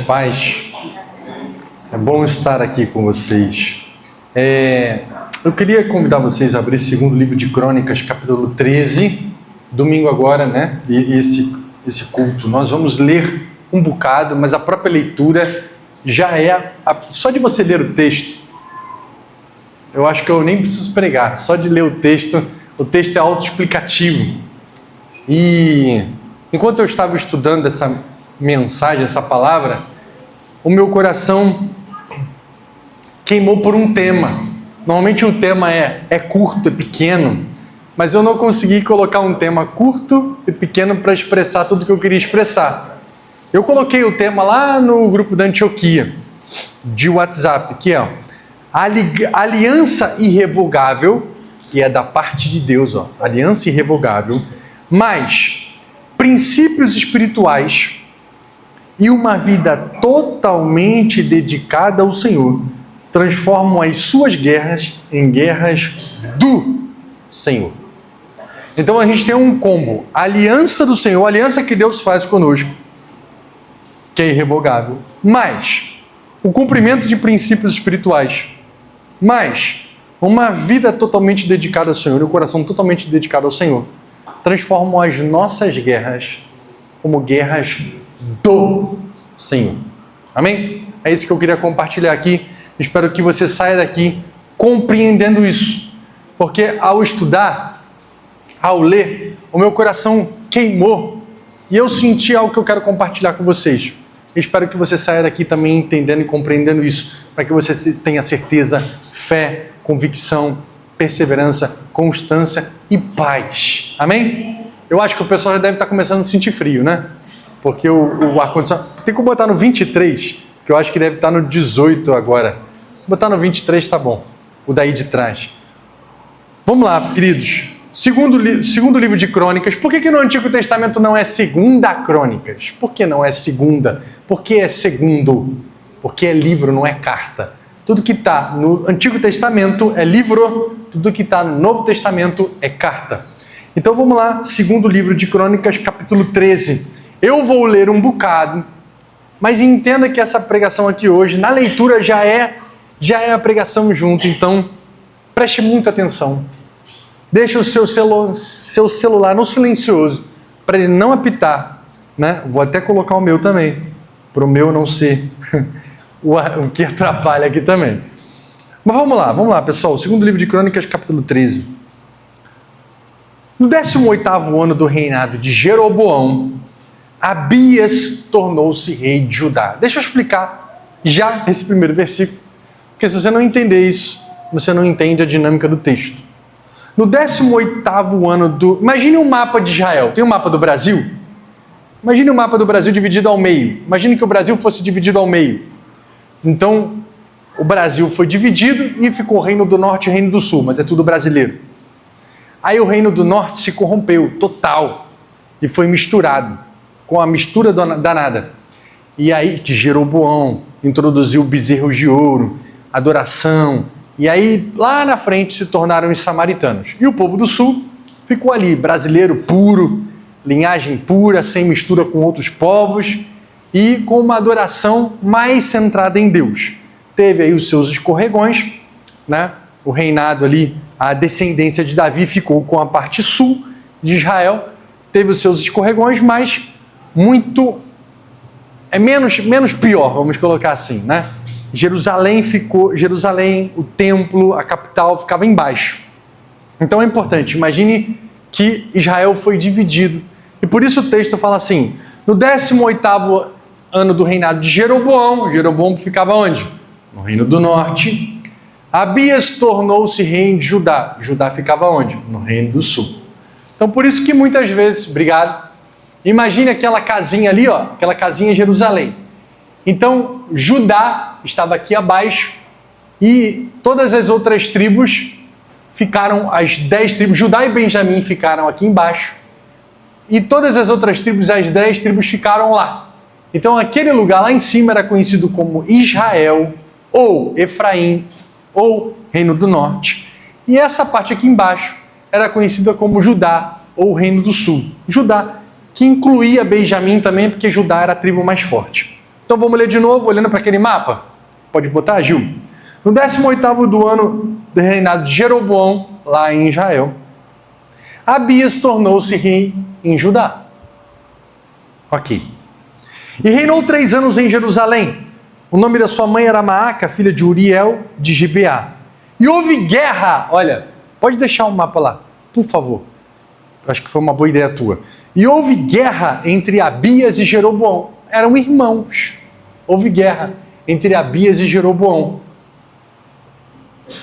paz. É bom estar aqui com vocês. Eu queria convidar vocês a abrir o segundo livro de Crônicas, capítulo 13, domingo agora, né? E esse culto. Nós vamos ler um bocado, mas a própria leitura já é... Só de você ler o texto, eu acho que eu nem preciso pregar. Só de ler o texto é autoexplicativo. E enquanto eu estava estudando essa mensagem, essa palavra, o meu coração queimou por um tema. Normalmente o tema é curto, é pequeno, mas eu não consegui colocar um tema curto e pequeno para expressar tudo que eu queria expressar. Eu coloquei o tema lá no grupo da Antioquia, de WhatsApp, que é aliança irrevogável, que é da parte de Deus, aliança irrevogável, mas princípios espirituais e uma vida totalmente dedicada ao Senhor transformam as suas guerras em guerras do Senhor. Então a gente tem um combo: a aliança do Senhor, a aliança que Deus faz conosco, que é irrevogável, mais o cumprimento de princípios espirituais, mais uma vida totalmente dedicada ao Senhor e um coração totalmente dedicado ao Senhor, transformam as nossas guerras como guerras do Senhor. Amém? É isso que eu queria compartilhar aqui. Espero que você saia daqui compreendendo isso. Porque ao estudar, ao ler, o meu coração queimou e eu senti algo que eu quero compartilhar com vocês. Espero que você saia daqui também entendendo e compreendendo isso, para que você tenha certeza, fé, convicção, perseverança, constância e paz. Amém? Eu acho que o pessoal já deve estar começando a sentir frio, né? Porque o ar-condicionado... Tem que botar no 23, que eu acho que deve estar no 18 agora. Botar no 23 tá bom. O daí de trás. Vamos lá, queridos. Segundo livro de Crônicas. Por que no Antigo Testamento não é segunda Crônicas? Por que não é segunda? Por que é segundo? Porque é livro, não é carta. Tudo que está no Antigo Testamento é livro, tudo que está no Novo Testamento é carta. Então vamos lá, segundo livro de Crônicas, capítulo 13. Eu vou ler um bocado, mas entenda que essa pregação aqui hoje, na leitura, já é a pregação junto, então preste muita atenção. Deixa o seu celular no silencioso, para ele não apitar, né? Vou até colocar o meu também, para o meu não ser... o que atrapalha aqui também. Mas vamos lá, pessoal. O segundo livro de Crônicas, capítulo 13. No 18º ano do reinado de Jeroboão, Abias tornou-se rei de Judá. Deixa eu explicar já esse primeiro versículo, porque se você não entender isso, você não entende a dinâmica do texto. No 18º ano do... Imagine um mapa de Israel. Tem um mapa do Brasil? Imagine o mapa do Brasil dividido ao meio. Imagine que o Brasil fosse dividido ao meio. Então, o Brasil foi dividido e ficou o Reino do Norte e o Reino do Sul, mas é tudo brasileiro. Aí o Reino do Norte se corrompeu, total, e foi misturado, com a mistura danada. E aí que Jeroboão introduziu bezerros de ouro, adoração, e aí lá na frente se tornaram os samaritanos. E o povo do Sul ficou ali, brasileiro puro, linhagem pura, sem mistura com outros povos, e com uma adoração mais centrada em Deus. Teve aí os seus escorregões, né? O reinado ali, a descendência de Davi ficou com a parte sul de Israel, teve os seus escorregões, mas menos pior, vamos colocar assim, né? Jerusalém, o templo, a capital ficava embaixo. Então é importante, imagine que Israel foi dividido, e por isso o texto fala assim: no 18º ano do reinado de Jeroboão ficava onde? No Reino do Norte. Abias tornou-se rei de Judá. Judá ficava onde? No Reino do Sul. Então por isso que muitas vezes, obrigado, imagine aquela casinha ali, aquela casinha em Jerusalém. Então Judá estava aqui abaixo e todas as outras tribos ficaram, as 10 tribos, Judá e Benjamim ficaram aqui embaixo e todas as outras tribos, as 10 tribos ficaram lá. Então aquele lugar lá em cima era conhecido como Israel, ou Efraim, ou Reino do Norte. E essa parte aqui embaixo era conhecida como Judá, ou Reino do Sul. Judá, que incluía Benjamim também, porque Judá era a tribo mais forte. Então vamos ler de novo, olhando para aquele mapa. Pode botar, Gil? No 18º do ano do reinado de Jeroboão, lá em Israel, Abias tornou-se rei em Judá. Ok. E reinou 3 anos em Jerusalém. O nome da sua mãe era Maaca, filha de Uriel, de Gibeá. E houve guerra. Olha, pode deixar o mapa lá, por favor. Acho que foi uma boa ideia tua. E houve guerra entre Abias e Jeroboão. Eram irmãos. Houve guerra entre Abias e Jeroboão.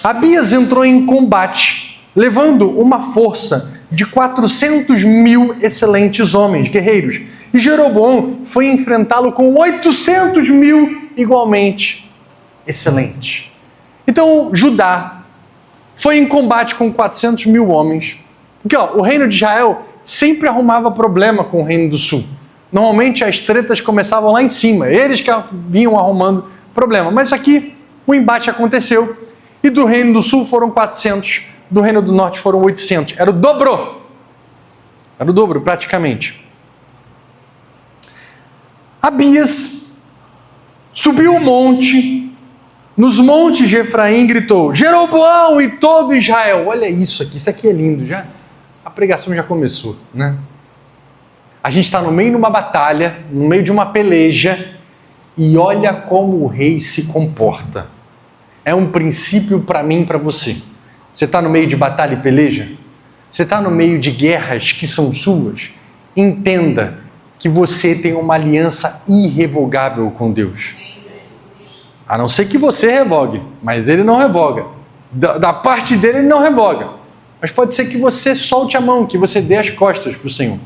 Abias entrou em combate, levando uma força de 400.000 excelentes homens, guerreiros. E Jeroboão foi enfrentá-lo com 800.000 igualmente excelentes. Então Judá foi em combate com 400.000 homens. Porque o reino de Israel sempre arrumava problema com o reino do sul. Normalmente as tretas começavam lá em cima, eles que vinham arrumando problema. Mas aqui o embate aconteceu e do reino do sul foram 400, do reino do norte foram 800. Era o dobro. Era o dobro praticamente. Abias subiu o monte, nos montes de Efraim gritou: Jeroboão e todo Israel. Olha isso aqui é lindo, já. A pregação já começou, né? A gente está no meio de uma batalha, no meio de uma peleja, e olha como o rei se comporta. É um princípio para mim e para você. Você está no meio de batalha e peleja? Você está no meio de guerras que são suas? Entenda que você tem uma aliança irrevogável com Deus. A não ser que você revogue, mas ele não revoga. Da parte dele, ele não revoga. Mas pode ser que você solte a mão, que você dê as costas para o Senhor.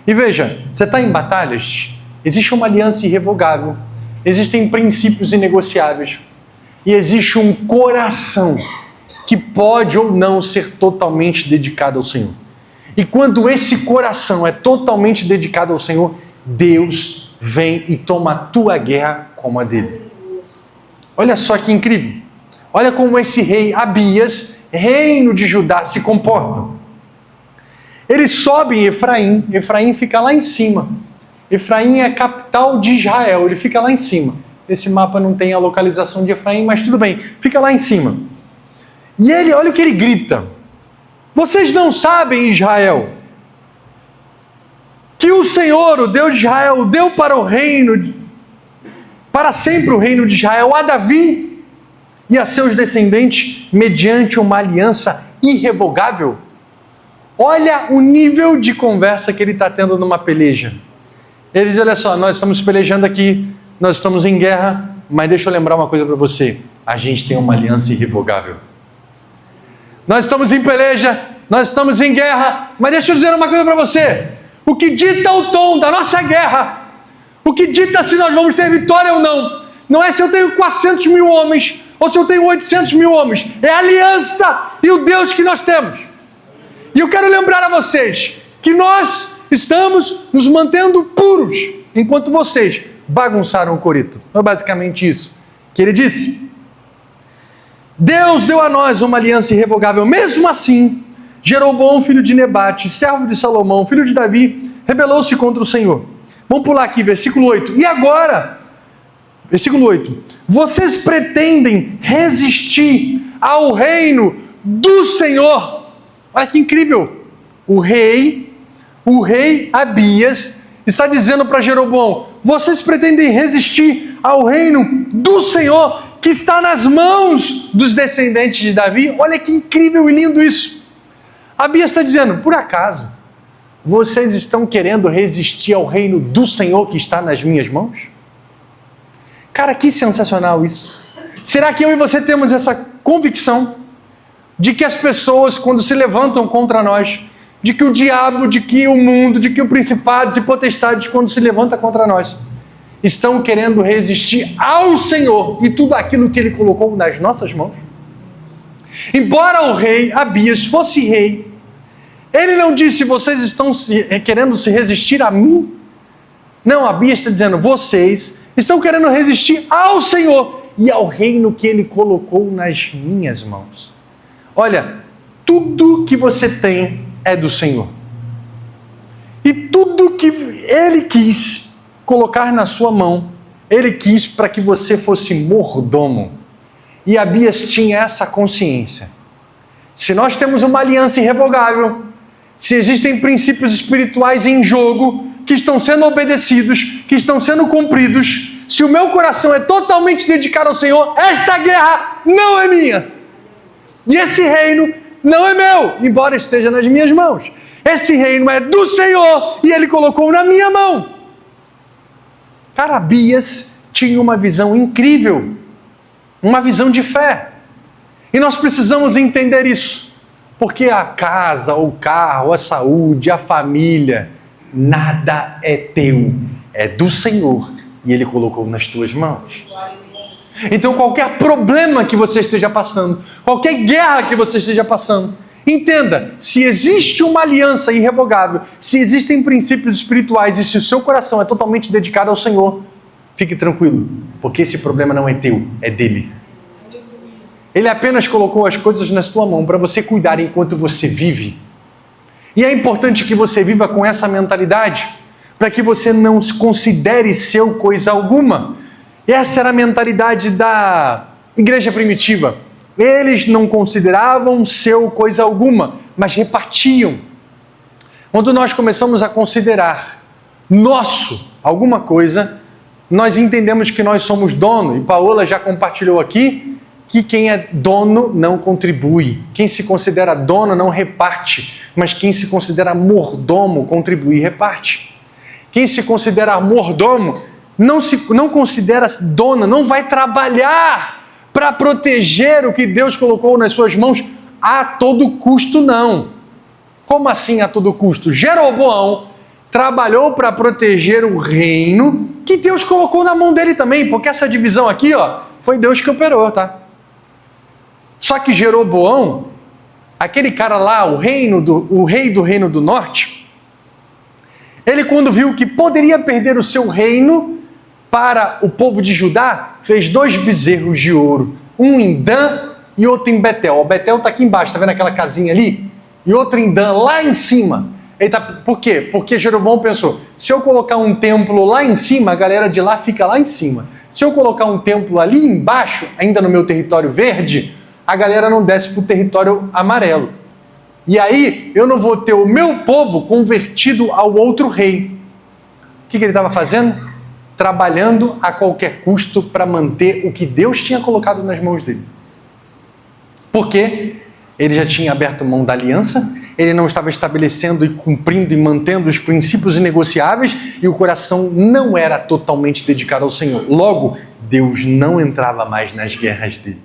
E veja, você está em batalhas, existe uma aliança irrevogável, existem princípios inegociáveis, e existe um coração que pode ou não ser totalmente dedicado ao Senhor. E quando esse coração é totalmente dedicado ao Senhor, Deus vem e toma a tua guerra como a dele. Olha só que incrível. Olha como esse rei Abias, reino de Judá, se comporta. Ele sobe em Efraim, Efraim fica lá em cima. Efraim é a capital de Israel, ele fica lá em cima. Esse mapa não tem a localização de Efraim, mas tudo bem, fica lá em cima. E ele, olha o que ele grita: vocês não sabem, Israel, que o Senhor, o Deus de Israel, deu para o reino, para sempre o reino de Israel, a Davi e a seus descendentes, mediante uma aliança irrevogável? Olha o nível de conversa que ele está tendo numa peleja. Ele diz: olha só, nós estamos pelejando aqui, nós estamos em guerra, mas deixa eu lembrar uma coisa para você: a gente tem uma aliança irrevogável. Nós estamos em peleja, nós estamos em guerra, mas deixa eu dizer uma coisa para você: o que dita o tom da nossa guerra, o que dita se nós vamos ter vitória ou não, não é se eu tenho 400.000 homens ou se eu tenho 800.000 homens, é a aliança e o Deus que nós temos. E eu quero lembrar a vocês que nós estamos nos mantendo puros, enquanto vocês bagunçaram o Corito. Foi basicamente isso que ele disse. Deus deu a nós uma aliança irrevogável. Mesmo assim, Jeroboão, filho de Nebate, servo de Salomão, filho de Davi, rebelou-se contra o Senhor. Vamos pular aqui, versículo 8. E agora, versículo 8. Vocês pretendem resistir ao reino do Senhor? Olha que incrível. O rei Abias está dizendo para Jeroboão: vocês pretendem resistir ao reino do Senhor, que está nas mãos dos descendentes de Davi? Olha que incrível e lindo isso. Abias está dizendo: por acaso vocês estão querendo resistir ao reino do Senhor que está nas minhas mãos? Cara, que sensacional isso. Será que eu e você temos essa convicção de que as pessoas, quando se levantam contra nós, de que o diabo, de que o mundo, de que o principados e potestades, quando se levanta contra nós, estão querendo resistir ao Senhor e tudo aquilo que Ele colocou nas nossas mãos? Embora o rei Abias fosse rei, ele não disse: vocês estão querendo se resistir a mim? Não, Abias está dizendo: vocês estão querendo resistir ao Senhor e ao reino que Ele colocou nas minhas mãos. Olha, tudo que você tem é do Senhor. E tudo que Ele quis colocar na sua mão, Ele quis para que você fosse mordomo. E Abias tinha essa consciência. Se nós temos uma aliança irrevogável, se existem princípios espirituais em jogo, que estão sendo obedecidos, que estão sendo cumpridos, se o meu coração é totalmente dedicado ao Senhor, esta guerra não é minha. E esse reino não é meu, embora esteja nas minhas mãos. Esse reino é do Senhor e Ele colocou na minha mão. Cara, Abias tinha uma visão incrível, uma visão de fé. E nós precisamos entender isso, porque a casa, o carro, a saúde, a família, nada é teu, é do Senhor e Ele colocou nas tuas mãos. Então qualquer problema que você esteja passando, qualquer guerra que você esteja passando, entenda, se existe uma aliança irrevogável, se existem princípios espirituais e se o seu coração é totalmente dedicado ao Senhor, fique tranquilo, porque esse problema não é teu, é dele. Ele apenas colocou as coisas na sua mão para você cuidar enquanto você vive. E é importante que você viva com essa mentalidade, para que você não se considere seu coisa alguma. E essa era a mentalidade da igreja primitiva. Eles não consideravam seu coisa alguma, mas repartiam. Quando nós começamos a considerar nosso alguma coisa, nós entendemos que nós somos dono, e Paola já compartilhou aqui, que quem é dono não contribui. Quem se considera dono não reparte, mas quem se considera mordomo contribui e reparte. Quem se considera mordomo não considera dono, não vai trabalhar para proteger o que Deus colocou nas suas mãos a todo custo, não. Como assim a todo custo? Jeroboão trabalhou para proteger o reino que Deus colocou na mão dele também, porque essa divisão aqui, foi Deus que operou, tá? Só que Jeroboão, aquele cara lá, o rei do reino do norte, ele quando viu que poderia perder o seu reino para o povo de Judá, fez 2 bezerros de ouro, um em Dan e outro em Betel. O Betel está aqui embaixo, está vendo aquela casinha ali? E outro em Dan, lá em cima. Por quê? Porque Jeroboão pensou, se eu colocar um templo lá em cima, a galera de lá fica lá em cima. Se eu colocar um templo ali embaixo, ainda no meu território verde, a galera não desce para o território amarelo. E aí, eu não vou ter o meu povo convertido ao outro rei. O que ele estava fazendo? Trabalhando a qualquer custo para manter o que Deus tinha colocado nas mãos dele. Porque ele já tinha aberto mão da aliança, ele não estava estabelecendo e cumprindo e mantendo os princípios inegociáveis e o coração não era totalmente dedicado ao Senhor. Logo, Deus não entrava mais nas guerras dele.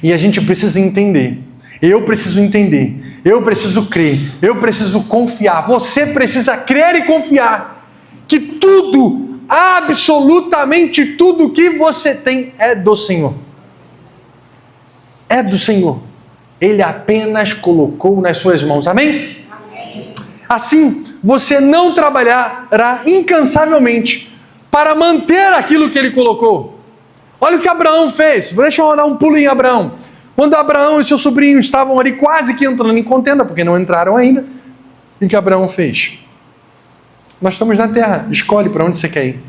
E a gente precisa entender, eu preciso entender, eu preciso crer, eu preciso confiar, você precisa crer e confiar que tudo, absolutamente tudo que você tem é do Senhor. É do Senhor. Ele apenas colocou nas suas mãos. Amém? Amém. Assim, você não trabalhará incansavelmente para manter aquilo que ele colocou. Olha o que Abraão fez. Deixa eu dar um pulo em Abraão. Quando Abraão e seu sobrinho estavam ali quase que entrando em contenda, porque não entraram ainda, o que Abraão fez? Nós estamos na terra, escolhe para onde você quer ir.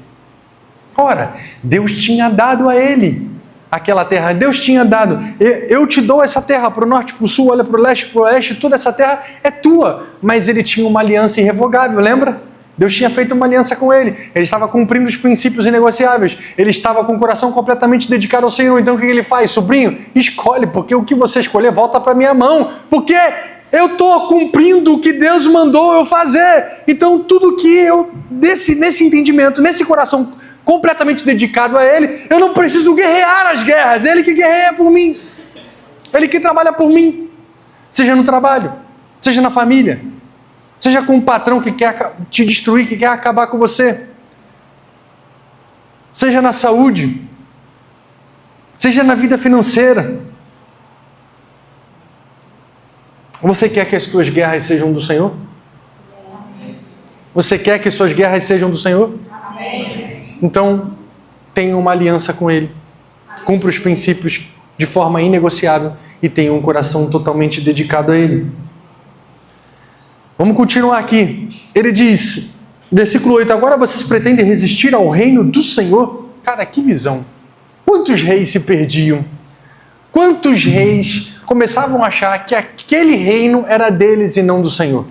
Ora, Deus tinha dado a ele aquela terra, Deus tinha dado, eu te dou essa terra para o norte, para o sul, olha para o leste, para o oeste, toda essa terra é tua, mas ele tinha uma aliança irrevogável, lembra? Deus tinha feito uma aliança com ele estava cumprindo os princípios inegociáveis, ele estava com o coração completamente dedicado ao Senhor. Então o que ele faz? Sobrinho, escolhe, porque o que você escolher volta para minha mão, porque eu estou cumprindo o que Deus mandou eu fazer. Então tudo que eu, nesse entendimento, nesse coração completamente dedicado a Ele, eu não preciso guerrear as guerras, Ele que guerreia por mim, Ele que trabalha por mim, seja no trabalho, seja na família, seja com um patrão que quer te destruir, que quer acabar com você, seja na saúde, seja na vida financeira. Você quer que as suas guerras sejam do Senhor? Você quer que as suas guerras sejam do Senhor? Amém. Então, tenha uma aliança com Ele. Cumpra os princípios de forma inegociável e tenha um coração totalmente dedicado a Ele. Vamos continuar aqui. Ele diz, Versículo 8. Agora vocês pretendem resistir ao reino do Senhor? Cara, que visão. Quantos reis se perdiam? Quantos reis começavam a achar que aquele reino era deles e não do Senhor?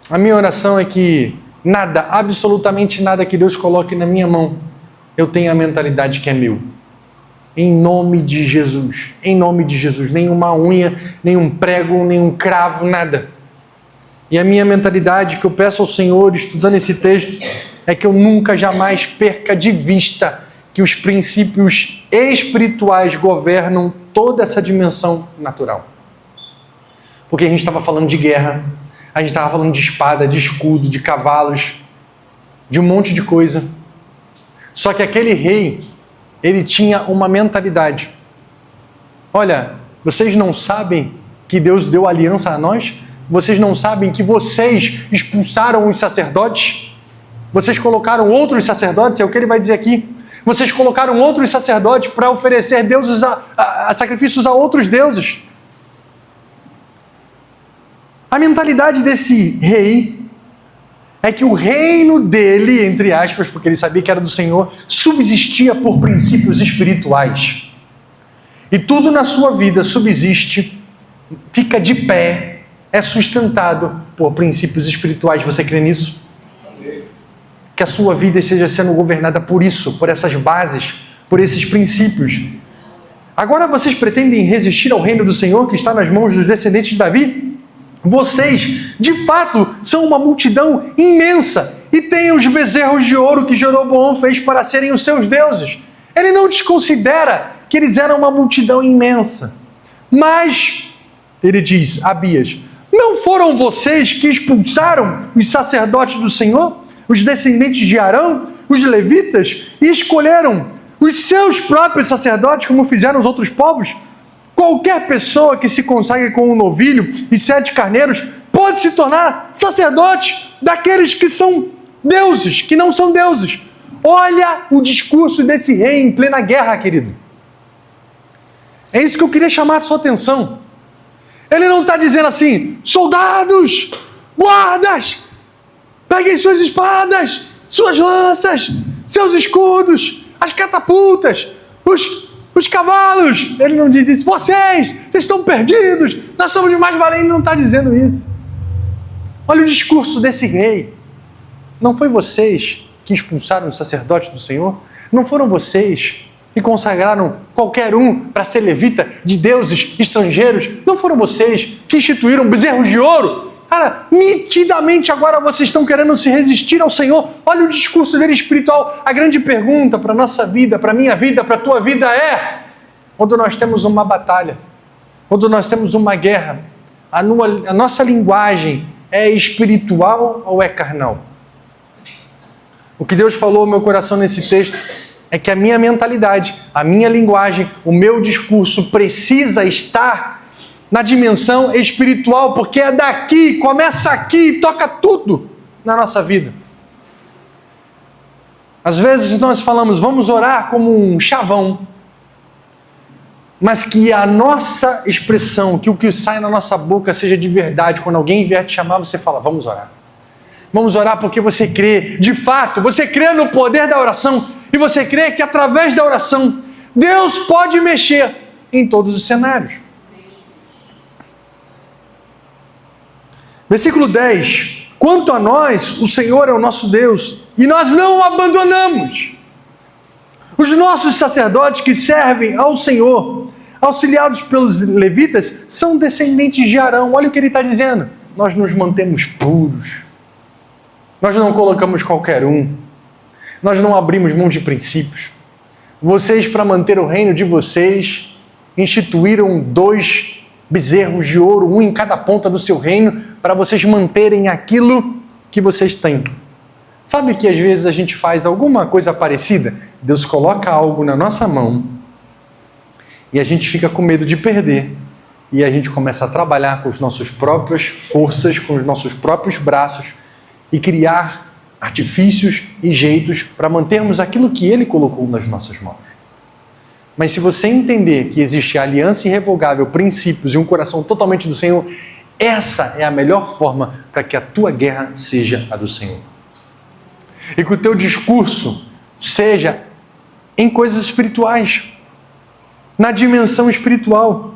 A minha oração é que nada, absolutamente nada que Deus coloque na minha mão, eu tenha a mentalidade que é meu. Em nome de Jesus. Em nome de Jesus. Nenhuma unha, nenhum prego, nenhum cravo, nada. E a minha mentalidade que eu peço ao Senhor, estudando esse texto, é que eu nunca, jamais perca de vista que os princípios espirituais governam toda essa dimensão natural. Porque a gente estava falando de guerra, a gente estava falando de espada, de escudo, de cavalos, de um monte de coisa. Só que aquele rei, ele tinha uma mentalidade. Olha, vocês não sabem que Deus deu aliança a nós? Vocês não sabem que vocês expulsaram os sacerdotes? Vocês colocaram outros sacerdotes, é o que ele vai dizer aqui. Vocês colocaram outros sacerdotes para oferecer deuses a sacrifícios a outros deuses. A mentalidade desse rei é que o reino dele, entre aspas, porque ele sabia que era do Senhor, subsistia por princípios espirituais. E tudo na sua vida subsiste, fica de pé, é sustentado por princípios espirituais. Você crê nisso? Que a sua vida esteja sendo governada por isso, por essas bases, por esses princípios. Agora vocês pretendem resistir ao reino do Senhor que está nas mãos dos descendentes de Davi? Vocês, de fato, são uma multidão imensa e têm os bezerros de ouro que Jeroboão fez para serem os seus deuses. Ele não desconsidera que eles eram uma multidão imensa. Mas, ele diz, Abias, não foram vocês que expulsaram os sacerdotes do Senhor, os descendentes de Arão, os levitas, e escolheram os seus próprios sacerdotes, como fizeram os outros povos? Qualquer pessoa que se consagre com um novilho e 7 carneiros pode se tornar sacerdote daqueles que são deuses, que não são deuses. Olha o discurso desse rei em plena guerra, querido. É isso que eu queria chamar a sua atenção. Ele não está dizendo assim, soldados, guardas, peguem suas espadas, suas lanças, seus escudos, as catapultas, os cavalos. Ele não diz isso. Vocês estão perdidos, nós somos de mais valentes. Ele não está dizendo isso. Olha o discurso desse rei. Não foi vocês que expulsaram os sacerdotes do Senhor? Não foram vocês que consagraram qualquer um para ser levita de deuses estrangeiros? Não foram vocês que instituíram bezerros de ouro? Cara, nitidamente agora vocês estão querendo se resistir ao Senhor. Olha o discurso dele espiritual. A grande pergunta para a nossa vida, para a minha vida, para a tua vida é: quando nós temos uma batalha, quando nós temos uma guerra, a nossa linguagem é espiritual ou é carnal? O que Deus falou no meu coração nesse texto é que a minha mentalidade, a minha linguagem, o meu discurso precisa estar na dimensão espiritual, porque é daqui, começa aqui, toca tudo na nossa vida. Às vezes nós falamos, vamos orar como um chavão, mas que a nossa expressão, que o que sai na nossa boca seja de verdade. Quando alguém vier te chamar, você fala, vamos orar. Vamos orar porque você crê, de fato, você crê no poder da oração, e você crê que através da oração, Deus pode mexer em todos os cenários. Versículo 10. Quanto a nós, o Senhor é o nosso Deus, e nós não o abandonamos. Os nossos sacerdotes que servem ao Senhor, auxiliados pelos levitas, são descendentes de Arão. Olha o que ele está dizendo. Nós nos mantemos puros. Nós não colocamos qualquer um. Nós não abrimos mão de princípios. Vocês, para manter o reino de vocês, instituíram 2 bezerros de ouro, um em cada ponta do seu reino, para vocês manterem aquilo que vocês têm. Sabe que às vezes a gente faz alguma coisa parecida? Deus coloca algo na nossa mão e a gente fica com medo de perder. E a gente começa a trabalhar com as nossas próprias forças, com os nossos próprios braços e criar artifícios e jeitos para mantermos aquilo que Ele colocou nas nossas mãos. Mas se você entender que existe aliança irrevogável, princípios e um coração totalmente do Senhor, Essa é a melhor forma para que a tua guerra seja a do Senhor. E que o teu discurso seja em coisas espirituais, na dimensão espiritual.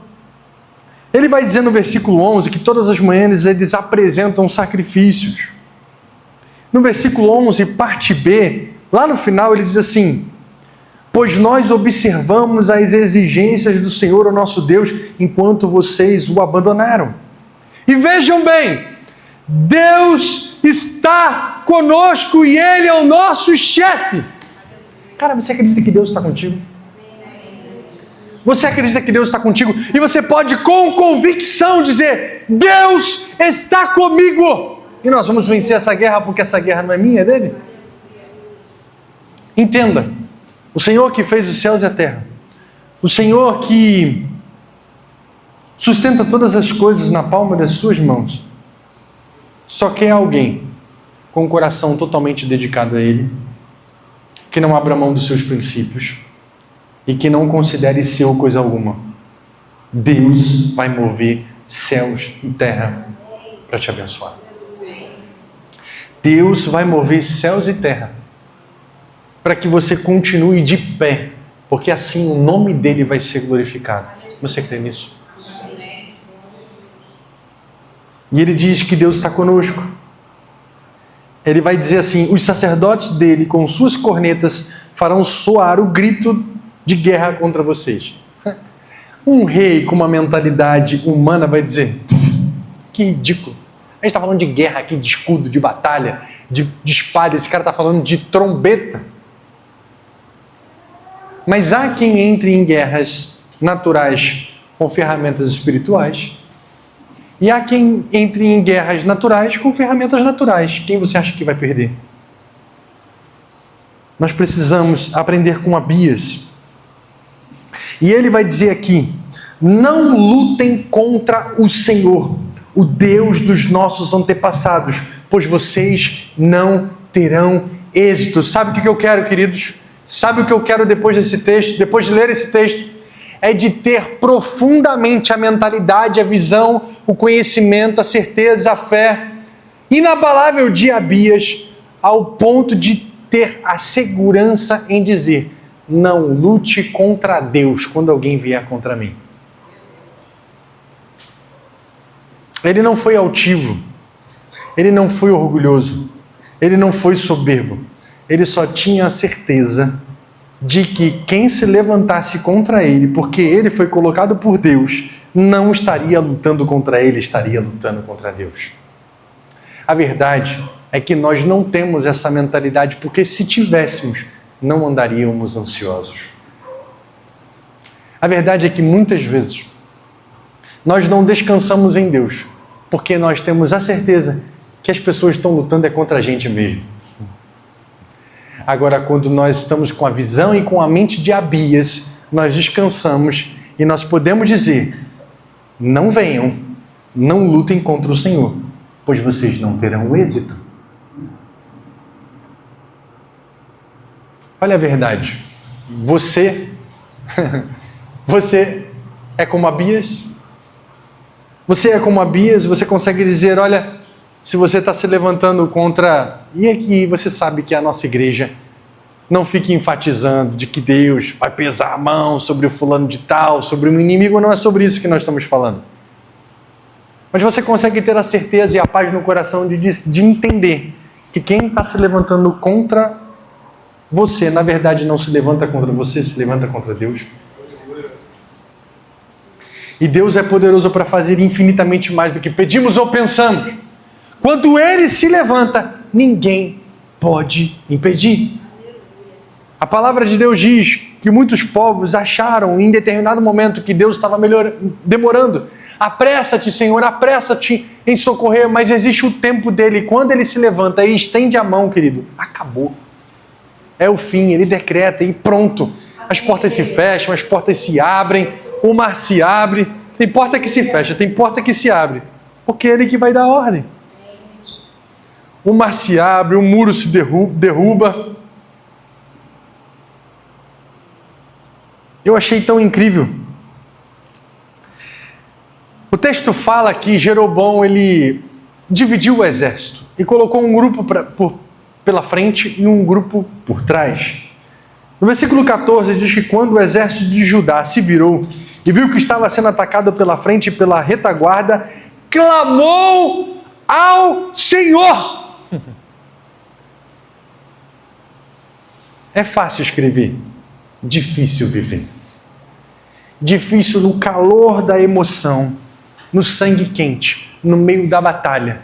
Ele vai dizer no versículo 11 que todas as manhãs eles apresentam sacrifícios. No versículo 11, parte B, lá no final ele diz assim: pois nós observamos as exigências do Senhor, o nosso Deus, enquanto vocês o abandonaram. E vejam bem, Deus está conosco e Ele é o nosso chefe. Cara, você acredita que Deus está contigo? Você acredita que Deus está contigo? E você pode com convicção dizer: Deus está comigo. E nós vamos vencer essa guerra, porque essa guerra não é minha, é dele. Entenda, o Senhor que fez os céus e a terra, o Senhor que sustenta todas as coisas na palma das suas mãos, só quer alguém com o coração totalmente dedicado a Ele, que não abra mão dos seus princípios e que não considere seu coisa alguma. Deus vai mover céus e terra para te abençoar. Deus vai mover céus e terra para que você continue de pé, porque assim o nome dele vai ser glorificado. Você crê nisso? E ele diz que Deus está conosco. Ele vai dizer assim: os sacerdotes dele, com suas cornetas, farão soar o grito de guerra contra vocês. Um rei com uma mentalidade humana vai dizer: que ridículo. A gente está falando de guerra aqui, de escudo, de batalha, de espada. Esse cara está falando de trombeta. Mas há quem entre em guerras naturais com ferramentas espirituais. E há quem entre em guerras naturais com ferramentas naturais. Quem você acha que vai perder? Nós precisamos aprender com Abias. E ele vai dizer aqui: não lutem contra o Senhor, o Deus dos nossos antepassados, pois vocês não terão êxito. Sabe o que eu quero, queridos? Sabe o que eu quero depois desse texto, depois de ler esse texto? É de ter profundamente a mentalidade, a visão, o conhecimento, a certeza, a fé inabalável de Abias, ao ponto de ter a segurança em dizer: não lute contra Deus quando alguém vier contra mim. Ele não foi altivo, ele não foi orgulhoso, ele não foi soberbo, ele só tinha a certeza de que quem se levantasse contra ele, porque ele foi colocado por Deus, não estaria lutando contra ele, estaria lutando contra Deus. A verdade é que nós não temos essa mentalidade, porque se tivéssemos, não andaríamos ansiosos. A verdade é que muitas vezes nós não descansamos em Deus, porque nós temos a certeza que as pessoas estão lutando contra a gente mesmo. Agora, quando nós estamos com a visão e com a mente de Abias, nós descansamos e nós podemos dizer: não venham, não lutem contra o Senhor, pois vocês não terão êxito. Fale a verdade. Você é como Abias? Você é como Abias? Você consegue dizer: olha, se você está se levantando contra... E aqui você sabe que a nossa igreja não fica enfatizando de que Deus vai pesar a mão sobre o fulano de tal, sobre o inimigo. Não é sobre isso que nós estamos falando. Mas você consegue ter a certeza e a paz no coração de entender que quem está se levantando contra você, na verdade não se levanta contra você, se levanta contra Deus. E Deus é poderoso para fazer infinitamente mais do que pedimos ou pensamos. Quando Ele se levanta, ninguém pode impedir. A palavra de Deus diz que muitos povos acharam em determinado momento que Deus estava demorando. Apressa-te, Senhor, apressa-te em socorrer, mas existe o tempo dele. Quando Ele se levanta e estende a mão, querido, acabou. É o fim, Ele decreta e pronto. As portas se fecham, as portas se abrem, o mar se abre. Tem porta que se fecha, tem porta que se abre, porque é Ele que vai dar ordem. O mar se abre, o muro se derruba. Eu achei tão incrível. O texto fala que Jeroboão, ele dividiu o exército e colocou um grupo pela frente e um grupo por trás. No versículo 14 diz que quando o exército de Judá se virou e viu que estava sendo atacado pela frente e pela retaguarda, clamou ao Senhor. É fácil escrever, difícil viver. Difícil no calor da emoção, no sangue quente, no meio da batalha.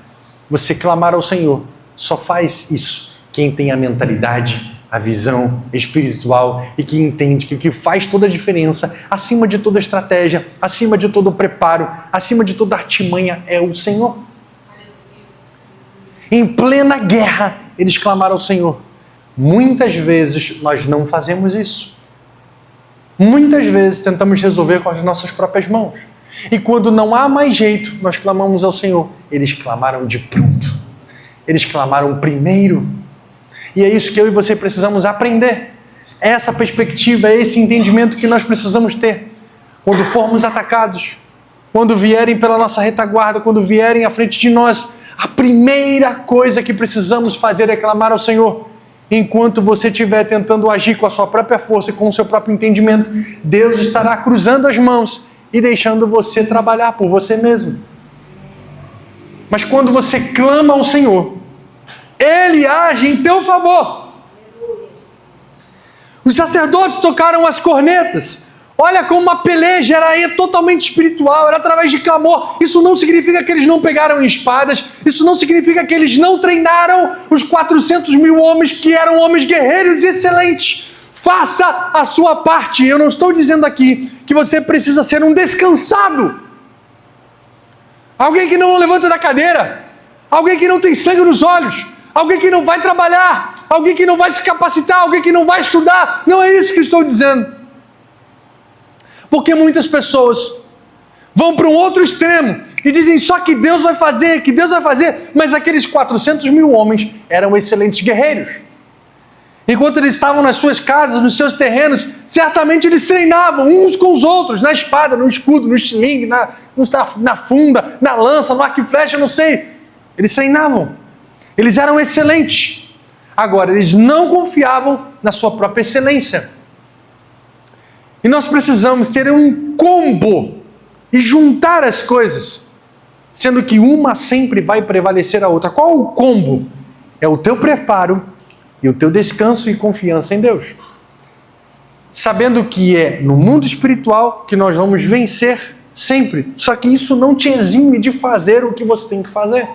Você clamar ao Senhor. Só faz isso quem tem a mentalidade, a visão espiritual e que entende que o que faz toda a diferença, acima de toda estratégia, acima de todo preparo, acima de toda artimanha, é o Senhor. Em plena guerra, eles clamaram ao Senhor. Muitas vezes nós não fazemos isso. Muitas vezes tentamos resolver com as nossas próprias mãos. E quando não há mais jeito, nós clamamos ao Senhor. Eles clamaram de pronto. Eles clamaram primeiro. E é isso que eu e você precisamos aprender. É essa perspectiva, é esse entendimento que nós precisamos ter. Quando formos atacados, quando vierem pela nossa retaguarda, quando vierem à frente de nós, a primeira coisa que precisamos fazer é clamar ao Senhor. Enquanto você estiver tentando agir com a sua própria força e com o seu próprio entendimento, Deus estará cruzando as mãos e deixando você trabalhar por você mesmo. Mas quando você clama ao Senhor, Ele age em teu favor. Os sacerdotes tocaram as cornetas. Olha como uma peleja era totalmente espiritual, era através de clamor. Isso não significa que eles não pegaram espadas, isso não significa que eles não treinaram os 400 mil homens que eram homens guerreiros excelentes. Faça a sua parte. Eu não estou dizendo aqui que você precisa ser um descansado. Alguém que não levanta da cadeira, alguém que não tem sangue nos olhos, alguém que não vai trabalhar, alguém que não vai se capacitar, alguém que não vai estudar. Não é isso que eu estou dizendo. Porque muitas pessoas vão para um outro extremo e dizem só que Deus vai fazer, mas aqueles 400 mil homens eram excelentes guerreiros. Enquanto eles estavam nas suas casas, nos seus terrenos, certamente eles treinavam uns com os outros, na espada, no escudo, no estilingue, na funda, na lança, no arco e flecha, não sei. Eles treinavam. Eles eram excelentes. Agora, eles não confiavam na sua própria excelência. E nós precisamos ter um combo e juntar as coisas, sendo que uma sempre vai prevalecer a outra. Qual o combo? É o teu preparo e o teu descanso e confiança em Deus. Sabendo que é no mundo espiritual que nós vamos vencer sempre. Só que isso não te exime de fazer o que você tem que fazer.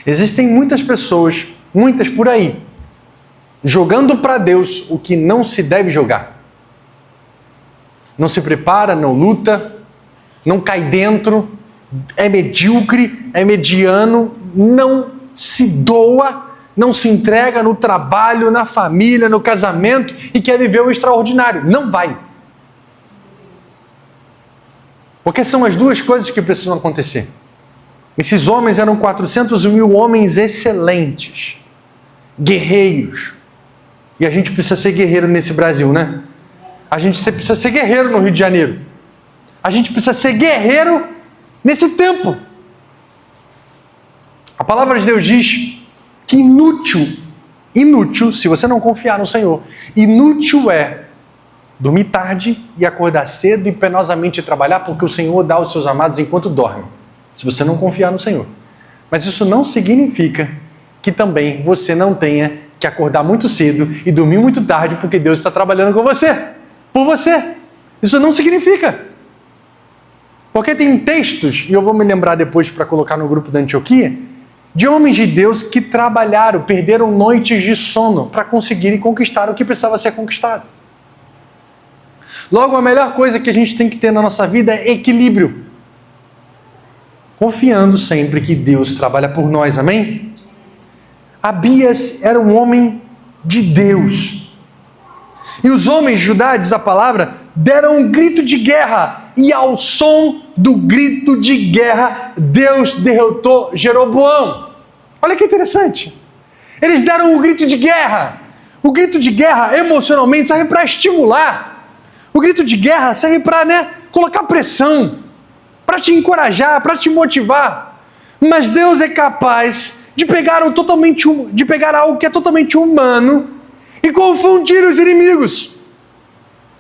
Existem muitas pessoas, muitas por aí, jogando para Deus o que não se deve jogar. Não se prepara, não luta, não cai dentro, é medíocre, é mediano, não se doa, não se entrega no trabalho, na família, no casamento e quer viver o extraordinário. Não vai. Porque são as duas coisas que precisam acontecer. Esses homens eram 400 mil homens excelentes, guerreiros. E a gente precisa ser guerreiro nesse Brasil, né? A gente precisa ser guerreiro no Rio de Janeiro. A gente precisa ser guerreiro nesse tempo. A palavra de Deus diz que inútil, se você não confiar no Senhor, inútil é dormir tarde e acordar cedo e penosamente trabalhar, porque o Senhor dá aos seus amados enquanto dorme, se você não confiar no Senhor. Mas isso não significa que também você não tenha que acordar muito cedo e dormir muito tarde, porque Deus está trabalhando com você. Por você. Isso não significa. Porque tem textos, e eu vou me lembrar depois para colocar no grupo da Antioquia, de homens de Deus que trabalharam, perderam noites de sono para conseguirem conquistar o que precisava ser conquistado. Logo, a melhor coisa que a gente tem que ter na nossa vida é equilíbrio. Confiando sempre que Deus trabalha por nós, amém? Abias era um homem de Deus. E os homens de Judá, diz a palavra, deram um grito de guerra. E ao som do grito de guerra, Deus derrotou Jeroboão. Olha que interessante. Eles deram um grito de guerra. O grito de guerra, emocionalmente, serve para estimular. O grito de guerra serve para, colocar pressão. para te encorajar, para te motivar. Mas Deus é capaz de pegar algo que é totalmente humano e confundir os inimigos.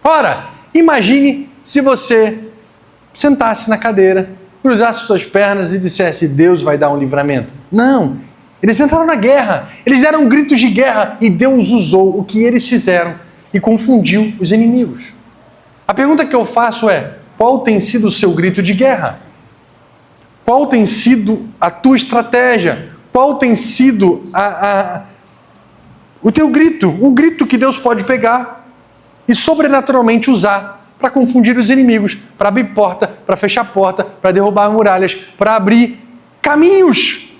Ora, imagine se você sentasse na cadeira, cruzasse suas pernas e dissesse: Deus vai dar um livramento. Não, eles entraram na guerra, eles deram gritos de guerra e Deus usou o que eles fizeram e confundiu os inimigos. A pergunta que eu faço é: qual tem sido o seu grito de guerra? Qual tem sido a tua estratégia? Qual tem sido o teu grito? O grito que Deus pode pegar e sobrenaturalmente usar para confundir os inimigos, para abrir porta, para fechar porta, para derrubar muralhas, para abrir caminhos.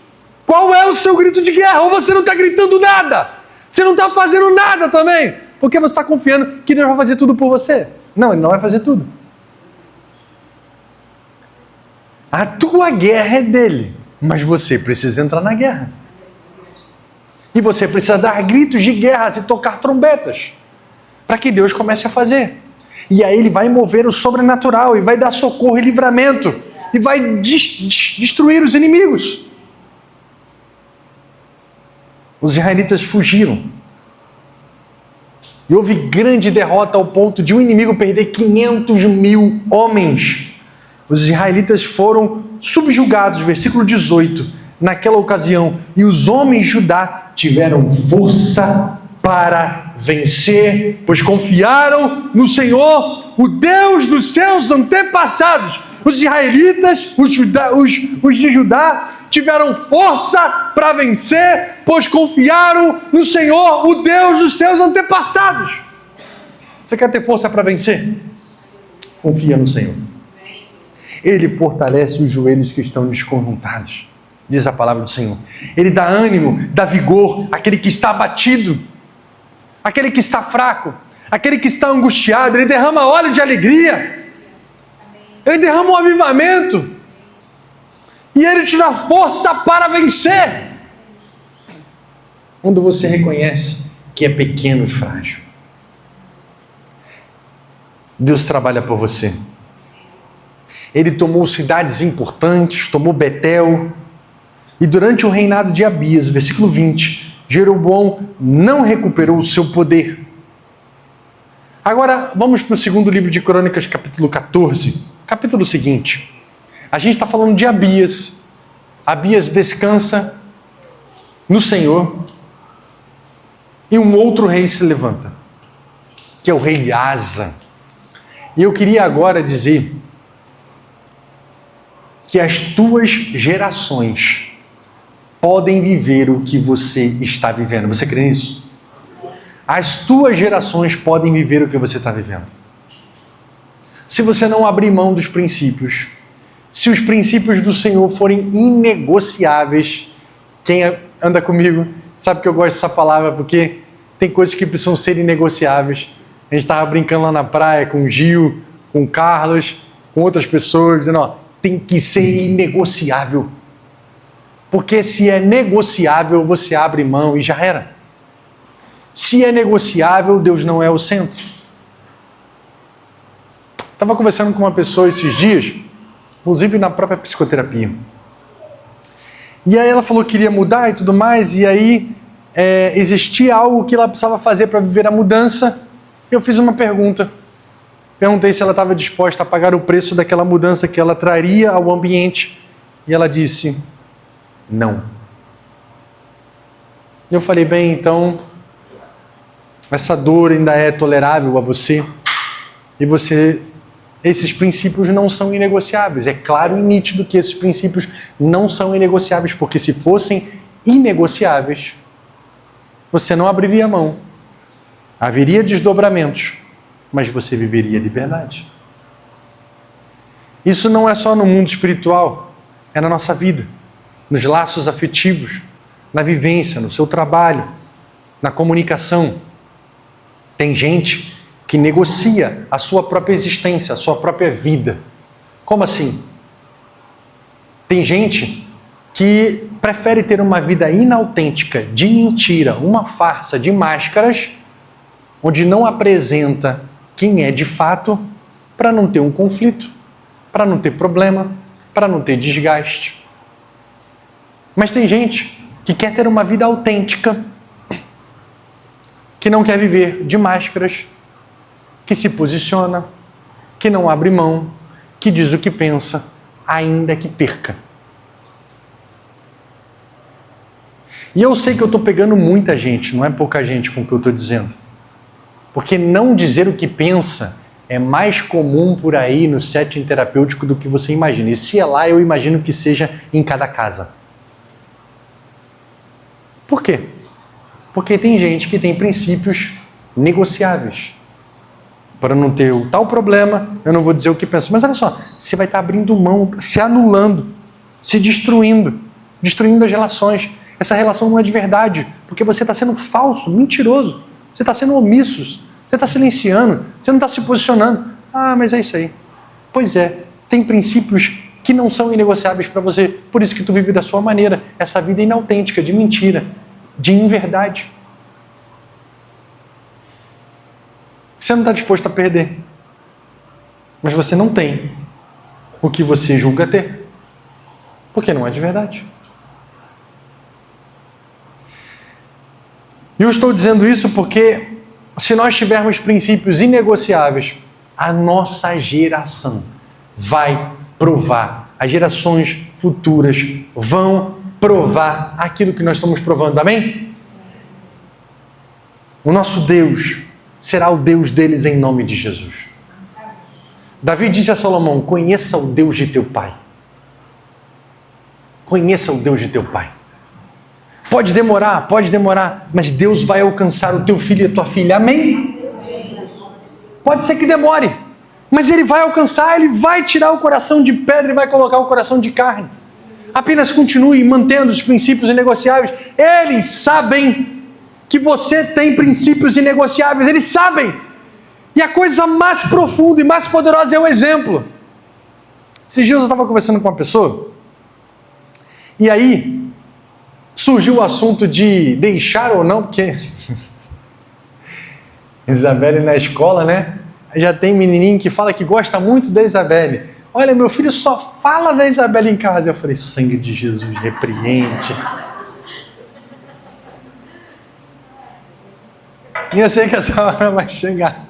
Qual é o seu grito de guerra? Ou você não está gritando nada? Você não está fazendo nada também? Porque você está confiando que Deus vai fazer tudo por você? Não, Ele não vai fazer tudo. A tua guerra é dele, mas você precisa entrar na guerra. E você precisa dar gritos de guerra e tocar trombetas, para que Deus comece a fazer. E aí Ele vai mover o sobrenatural, e vai dar socorro e livramento, e vai destruir os inimigos. Os israelitas fugiram. E houve grande derrota ao ponto de um inimigo perder 500.000 homens. Os israelitas foram subjugados, versículo 18, naquela ocasião. E os homens de Judá tiveram força para vencer, pois confiaram no Senhor, o Deus dos seus antepassados. Os israelitas, os de Judá, tiveram força para vencer, pois confiaram no Senhor, o Deus dos seus antepassados. Você quer ter força para vencer? Confia no Senhor. Ele fortalece os joelhos que estão desconjuntados, diz a palavra do Senhor. Ele dá ânimo, dá vigor àquele que está abatido, àquele que está fraco, àquele que está angustiado. Ele derrama óleo de alegria, Ele derrama um avivamento, e Ele te dá força para vencer. Quando você reconhece que é pequeno e frágil, Deus trabalha por você. Ele tomou cidades importantes, tomou Betel, e durante o reinado de Abias, versículo 20, Jeroboão não recuperou o seu poder. Agora, vamos para o segundo livro de Crônicas, capítulo 14, capítulo seguinte. A gente está falando de Abias. Abias descansa no Senhor, e um outro rei se levanta, que é o rei Asa. E eu queria agora dizer que as tuas gerações podem viver o que você está vivendo. Você crê nisso? As tuas gerações podem viver o que você está vivendo. Se você não abrir mão dos princípios, se os princípios do Senhor forem inegociáveis, quem anda comigo sabe que eu gosto dessa palavra, porque tem coisas que precisam ser inegociáveis. A gente estava brincando lá na praia com o Gil, com o Carlos, com outras pessoas, dizendo, ó, tem que ser inegociável. Porque se é negociável, você abre mão e já era. Se é negociável, Deus não é o centro. Estava conversando com uma pessoa esses dias, inclusive na própria psicoterapia. E aí ela falou que queria mudar e tudo mais, e aí existia algo que ela precisava fazer para viver a mudança. Eu fiz uma pergunta. Perguntei se ela estava disposta a pagar o preço daquela mudança que ela traria ao ambiente. E ela disse, não. Eu falei, bem, então, essa dor ainda é tolerável a você. E esses princípios não são inegociáveis. É claro e nítido que esses princípios não são inegociáveis, porque se fossem inegociáveis, você não abriria a mão. Haveria desdobramentos, mas você viveria a liberdade. Isso não é só no mundo espiritual, é na nossa vida, nos laços afetivos, na vivência, no seu trabalho, na comunicação. Tem gente que negocia a sua própria existência, a sua própria vida. Como assim? Tem gente que prefere ter uma vida inautêntica, de mentira, uma farsa de máscaras, onde não apresenta quem é de fato, para não ter um conflito, para não ter problema, para não ter desgaste. Mas tem gente que quer ter uma vida autêntica, que não quer viver de máscaras, que se posiciona, que não abre mão, que diz o que pensa, ainda que perca. E eu sei que eu estou pegando muita gente, não é pouca gente com o que eu estou dizendo. Porque não dizer o que pensa é mais comum por aí no setting terapêutico do que você imagina. E se é lá, eu imagino que seja em cada casa. Por quê? Porque tem gente que tem princípios negociáveis. Para não ter o tal problema, eu não vou dizer o que pensa. Mas olha só, você vai estar abrindo mão, se anulando, se destruindo as relações. Essa relação não é de verdade, porque você está sendo falso, mentiroso. Você está sendo omisso, você está silenciando, você não está se posicionando. Ah, mas é isso aí. Pois é, tem princípios que não são inegociáveis para você, por isso que tu vive da sua maneira, essa vida inautêntica, de mentira, de inverdade. Você não está disposto a perder, mas você não tem o que você julga ter, porque não é de verdade. E eu estou dizendo isso porque se nós tivermos princípios inegociáveis, a nossa geração vai provar, as gerações futuras vão provar aquilo que nós estamos provando, amém? O nosso Deus será o Deus deles em nome de Jesus. Davi disse a Salomão: conheça o Deus de teu pai. Conheça o Deus de teu pai. Pode demorar, mas Deus vai alcançar o teu filho e a tua filha, amém? Pode ser que demore, mas Ele vai alcançar, Ele vai tirar o coração de pedra e vai colocar o coração de carne. Apenas continue mantendo os princípios inegociáveis. Eles sabem que você tem princípios inegociáveis, eles sabem. E a coisa mais profunda e mais poderosa é o exemplo. Esses dias eu estava conversando com uma pessoa, e aí surgiu o assunto de deixar ou não, porque Isabelle na escola, né? Já tem menininho que fala que gosta muito da Isabelle. Olha, meu filho só fala da Isabelle em casa. Eu falei: sangue de Jesus, repreende. E eu sei que essa hora vai chegar.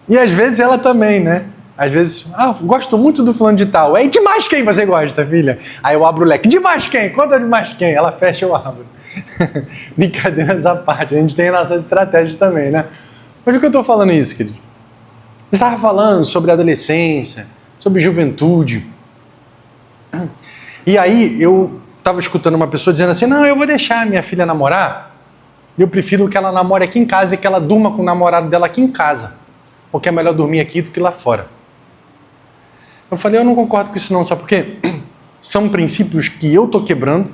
E às vezes ela também, né? Às vezes, gosto muito do fulano de tal. É de mais quem você gosta, filha? Aí eu abro o leque. De mais quem? Quanto é de mais quem? Ela fecha, eu abro. Brincadeiras à parte. A gente tem nossas estratégias também, né? Mas por que eu estou falando isso, querido? Eu estava falando sobre adolescência, sobre juventude. E aí eu estava escutando uma pessoa dizendo assim: não, eu vou deixar a minha filha namorar. Eu prefiro que ela namore aqui em casa e que ela durma com o namorado dela aqui em casa. Porque é melhor dormir aqui do que lá fora. Eu falei: eu não concordo com isso não, sabe por quê? São princípios que eu estou quebrando,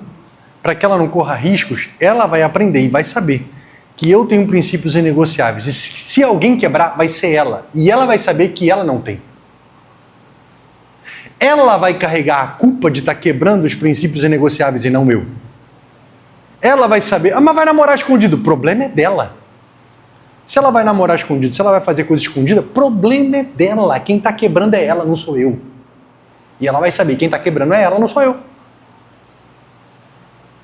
para que ela não corra riscos. Ela vai aprender e vai saber que eu tenho princípios inegociáveis. E se alguém quebrar, vai ser ela. E ela vai saber que ela não tem. Ela vai carregar a culpa de estar quebrando os princípios inegociáveis e não eu. Ela vai saber: mas vai namorar escondido. O problema é dela. Se ela vai namorar escondido, se ela vai fazer coisa escondida, problema é dela. Quem está quebrando é ela, não sou eu. E ela vai saber: quem está quebrando é ela, não sou eu.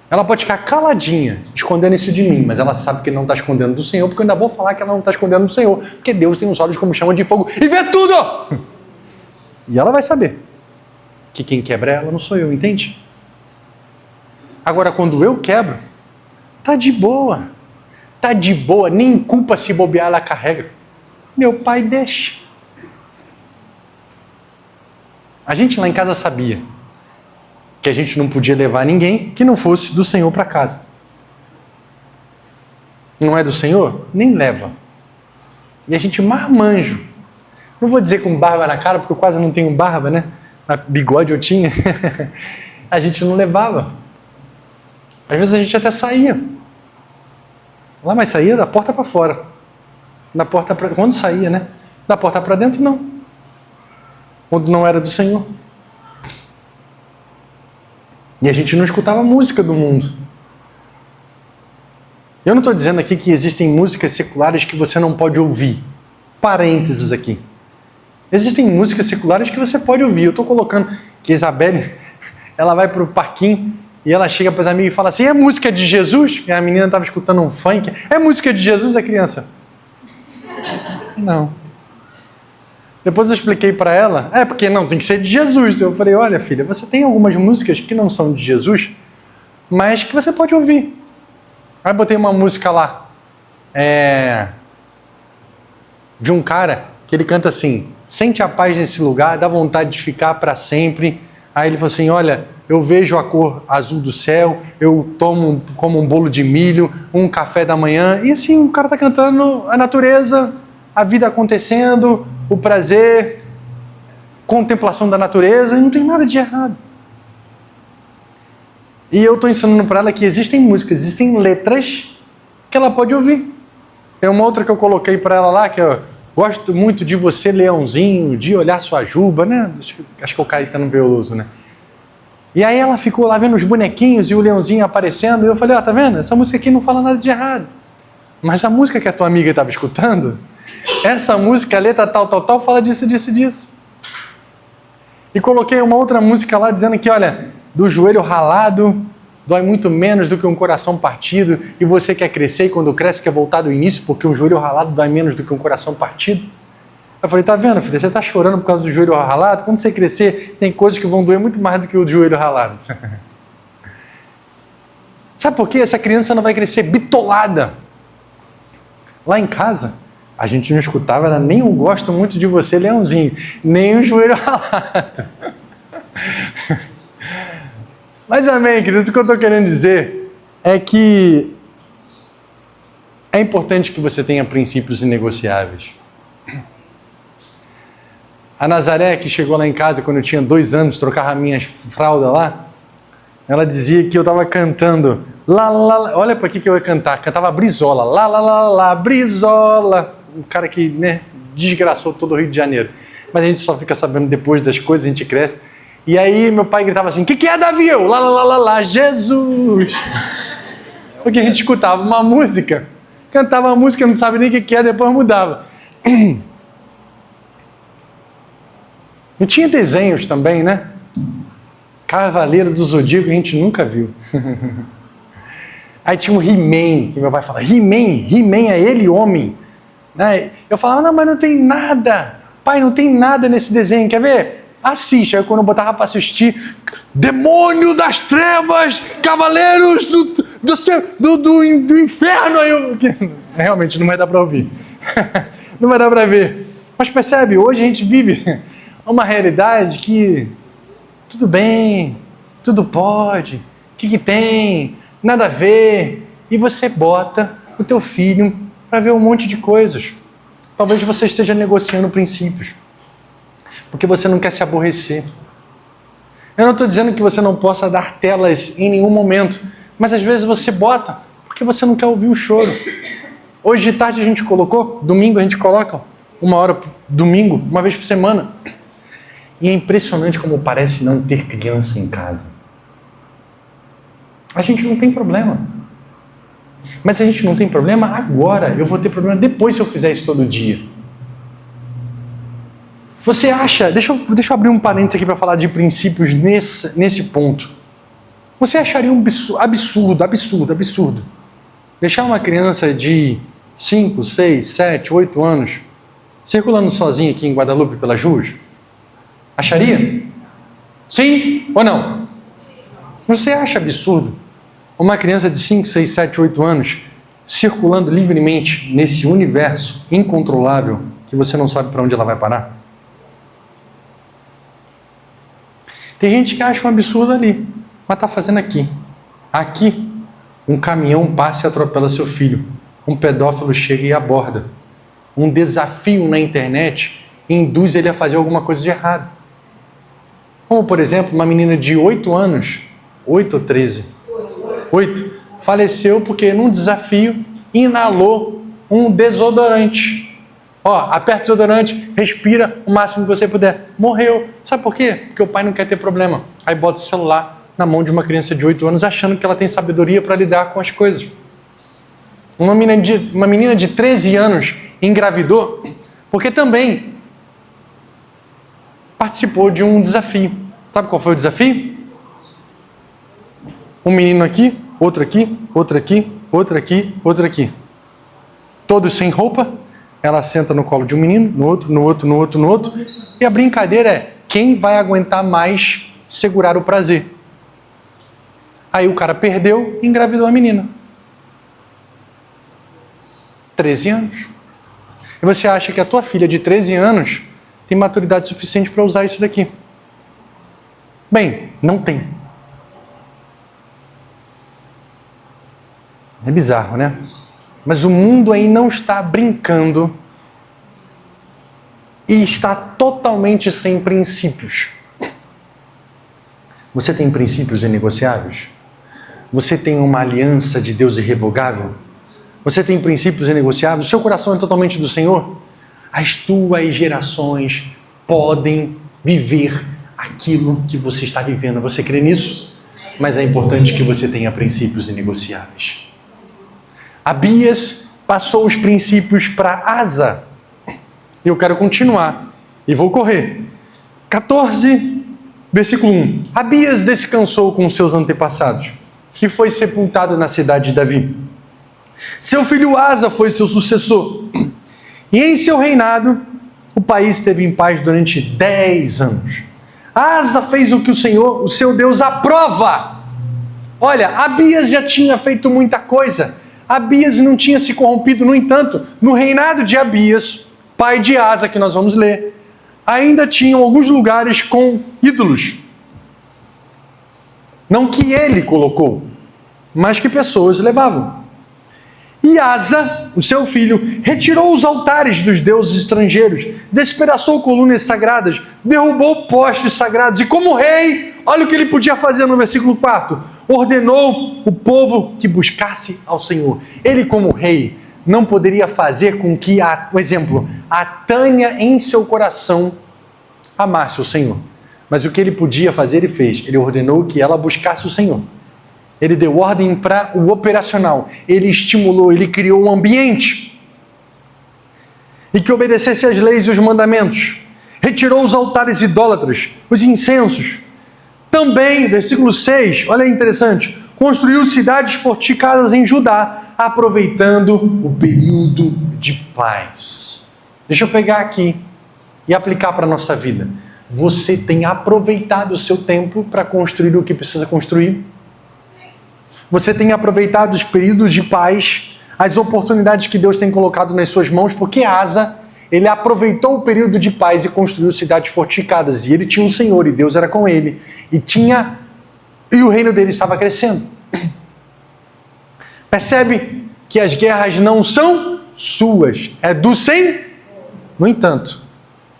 Ela pode ficar caladinha, escondendo isso de mim, mas ela sabe que não está escondendo do Senhor, porque eu ainda vou falar que ela não está escondendo do Senhor, porque Deus tem os olhos como chama de fogo e vê tudo! E ela vai saber que quem quebra é ela, não sou eu, entende? Agora, quando eu quebro, tá de boa. Tá de boa, nem culpa se bobear, ela carrega. Meu pai deixa. A gente lá em casa sabia que a gente não podia levar ninguém que não fosse do Senhor para casa. Não é do Senhor? Nem leva. E a gente marmanjo. Não vou dizer com barba na cara, porque eu quase não tenho barba, né? Mas bigode eu tinha. A gente não levava. Às vezes a gente até saía. Lá, mas saía da porta para fora. Da porta pra... Quando saía, né? Da porta para dentro, não. Quando não era do Senhor. E a gente não escutava música do mundo. Eu não estou dizendo aqui que existem músicas seculares que você não pode ouvir. Parênteses aqui. Existem músicas seculares que você pode ouvir. Eu estou colocando que a Isabelle, ela vai para o parquinho e ela chega para as amigas e fala assim, é música de Jesus? E a menina estava escutando um funk. É música de Jesus, a criança? Não. Depois eu expliquei para ela, porque não, tem que ser de Jesus. Eu falei, olha filha, você tem algumas músicas que não são de Jesus, mas que você pode ouvir. Aí botei uma música lá, de um cara que ele canta assim, sente a paz nesse lugar, dá vontade de ficar para sempre. Aí ele falou assim, olha, eu vejo a cor azul do céu, eu como um bolo de milho, um café da manhã, e assim, o cara está cantando a natureza, a vida acontecendo, o prazer, contemplação da natureza, e não tem nada de errado. E eu estou ensinando para ela que existem músicas, existem letras que ela pode ouvir. Tem uma outra que eu coloquei para ela lá, que eu gosto muito de você, leãozinho, de olhar sua juba, né? Acho que é o Caetano Veloso, né? E aí ela ficou lá vendo os bonequinhos e o leãozinho aparecendo, e eu falei, tá vendo? Essa música aqui não fala nada de errado. Mas a música que a tua amiga estava escutando, essa música, a letra tal, fala disso. E coloquei uma outra música lá dizendo que, olha, do joelho ralado dói muito menos do que um coração partido, e você quer crescer e quando cresce quer voltar do início porque um joelho ralado dói menos do que um coração partido. Eu falei, tá vendo, filha, você tá chorando por causa do joelho ralado? Quando você crescer, tem coisas que vão doer muito mais do que o joelho ralado. Sabe por quê? Essa criança não vai crescer bitolada. Lá em casa, a gente não escutava, era nem um gosto muito de você, leãozinho, nem o joelho ralado. Mas amém, queridos, o que eu estou querendo dizer é que é importante que você tenha princípios inegociáveis. A Nazaré, que chegou lá em casa quando eu tinha 2 anos, trocava minhas fraldas lá, ela dizia que eu estava cantando, lá, olha para que eu ia cantar, cantava Brizola, lá, Brizola, um cara que, né, desgraçou todo o Rio de Janeiro. Mas a gente só fica sabendo depois das coisas, a gente cresce. E aí meu pai gritava assim, o que é, Davi? Eu, lá, Jesus! Porque a gente escutava uma música, cantava a música, não sabe nem o que é, depois mudava. E tinha desenhos também, né? Cavaleiro do Zodíaco, a gente nunca viu. Aí tinha o He-Man, que meu pai fala, He-Man é ele, homem. Eu falava, não, mas não tem nada. Pai, não tem nada nesse desenho, quer ver? Assiste. Aí quando eu botava para assistir, demônio das trevas, cavaleiros do inferno. Aí eu, realmente não vai dar para ouvir. Não vai dar para ver. Mas percebe, hoje a gente vive uma realidade que tudo bem, tudo pode, o que tem, nada a ver. E você bota o teu filho para ver um monte de coisas. Talvez você esteja negociando princípios, porque você não quer se aborrecer. Eu não estou dizendo que você não possa dar telas em nenhum momento, mas às vezes você bota, porque você não quer ouvir o choro. Hoje de tarde a gente colocou, domingo a gente coloca, 1 hora, domingo, 1 vez por semana. E é impressionante como parece não ter criança em casa. A gente não tem problema. Mas se a gente não tem problema agora, eu vou ter problema depois se eu fizer isso todo dia. Você acha, deixa eu abrir um parênteses aqui para falar de princípios nesse ponto. Você acharia um absurdo deixar uma criança de 5, 6, 7, 8 anos circulando sozinha aqui em Guadalupe pelas ruas? Acharia? Sim ou não? Você acha absurdo uma criança de 5, 6, 7, 8 anos circulando livremente nesse universo incontrolável que você não sabe para onde ela vai parar? Tem gente que acha um absurdo ali, mas está fazendo aqui. Aqui, um caminhão passa e atropela seu filho. Um pedófilo chega e aborda. Um desafio na internet induz ele a fazer alguma coisa de errado. Como, por exemplo, uma menina de 8 anos, 8 ou 13? 8. Faleceu porque num desafio inalou um desodorante. Aperta o desodorante, respira o máximo que você puder. Morreu. Sabe por quê? Porque o pai não quer ter problema. Aí bota o celular na mão de uma criança de 8 anos achando que ela tem sabedoria para lidar com as coisas. Uma menina de 13 anos engravidou porque também participou de um desafio. Sabe qual foi o desafio? Um menino aqui, outro aqui, outro aqui, outro aqui, outro aqui. Todos sem roupa. Ela senta no colo de um menino, no outro, no outro, no outro, no outro. E a brincadeira é quem vai aguentar mais segurar o prazer. Aí o cara perdeu e engravidou a menina. 13 anos. E você acha que a tua filha de 13 anos tem maturidade suficiente para usar isso daqui? Bem, não tem. É bizarro, né? Mas o mundo aí não está brincando e está totalmente sem princípios. Você tem princípios inegociáveis? Você tem uma aliança de Deus irrevogável? Você tem princípios inegociáveis? O seu coração é totalmente do Senhor? As tuas gerações podem viver aquilo que você está vivendo. Você crê nisso? Mas é importante que você tenha princípios inegociáveis. Abias passou os princípios para Asa. Eu quero continuar e vou correr. 14, versículo 1. Abias descansou com seus antepassados e foi sepultado na cidade de Davi. Seu filho Asa foi seu sucessor. E em seu reinado, o país esteve em paz durante 10 anos. Asa fez o que o Senhor, o seu Deus, aprova. Olha, Abias já tinha feito muita coisa. Abias não tinha se corrompido. No entanto, no reinado de Abias, pai de Asa, que nós vamos ler, ainda tinham alguns lugares com ídolos. Não que ele colocou, mas que pessoas levavam. E Asa, o seu filho, retirou os altares dos deuses estrangeiros, despedaçou colunas sagradas, derrubou postes sagrados e como rei, olha o que ele podia fazer no versículo 4, ordenou o povo que buscasse ao Senhor. Ele como rei não poderia fazer com que, por exemplo, a Tânia em seu coração amasse o Senhor. Mas o que ele podia fazer, ele fez. Ele ordenou que ela buscasse o Senhor. Ele deu ordem para o operacional. Ele estimulou, ele criou um ambiente. E que obedecesse às leis e os mandamentos. Retirou os altares idólatras, os incensos. Também, versículo 6, olha aí interessante. Construiu cidades fortificadas em Judá, aproveitando o período de paz. Deixa eu pegar aqui e aplicar para a nossa vida. Você tem aproveitado o seu tempo para construir o que precisa construir? Você tem aproveitado os períodos de paz, as oportunidades que Deus tem colocado nas suas mãos, porque Asa, ele aproveitou o período de paz e construiu cidades fortificadas. E ele tinha um Senhor, e Deus era com ele. E o reino dele estava crescendo. Percebe que as guerras não são suas, é do Senhor. No entanto,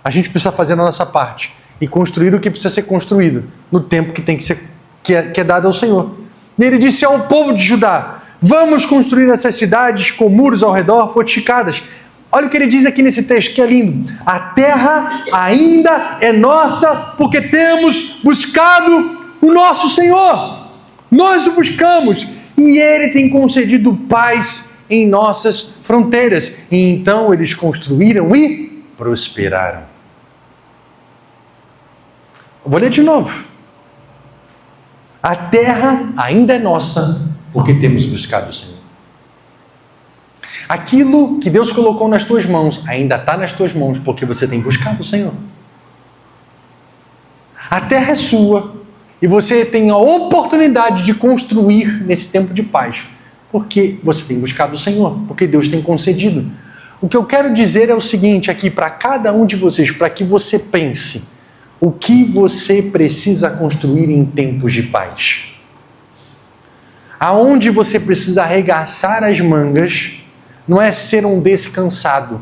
a gente precisa fazer a nossa parte e construir o que precisa ser construído no tempo que tem que ser, que é dado ao Senhor. E ele disse ao povo de Judá: vamos construir essas cidades com muros ao redor, fortificadas. Olha o que ele diz aqui nesse texto, que é lindo. A terra ainda é nossa, porque temos buscado o nosso Senhor. Nós o buscamos e ele tem concedido paz em nossas fronteiras. E então eles construíram e prosperaram. Vou ler de novo. A terra ainda é nossa, porque temos buscado o Senhor. Aquilo que Deus colocou nas tuas mãos ainda está nas tuas mãos, porque você tem buscado o Senhor. A terra é sua e você tem a oportunidade de construir nesse tempo de paz, porque você tem buscado o Senhor, porque Deus tem concedido. O que eu quero dizer é o seguinte aqui para cada um de vocês, para que você pense. O que você precisa construir em tempos de paz? Aonde você precisa arregaçar as mangas, não é ser um descansado,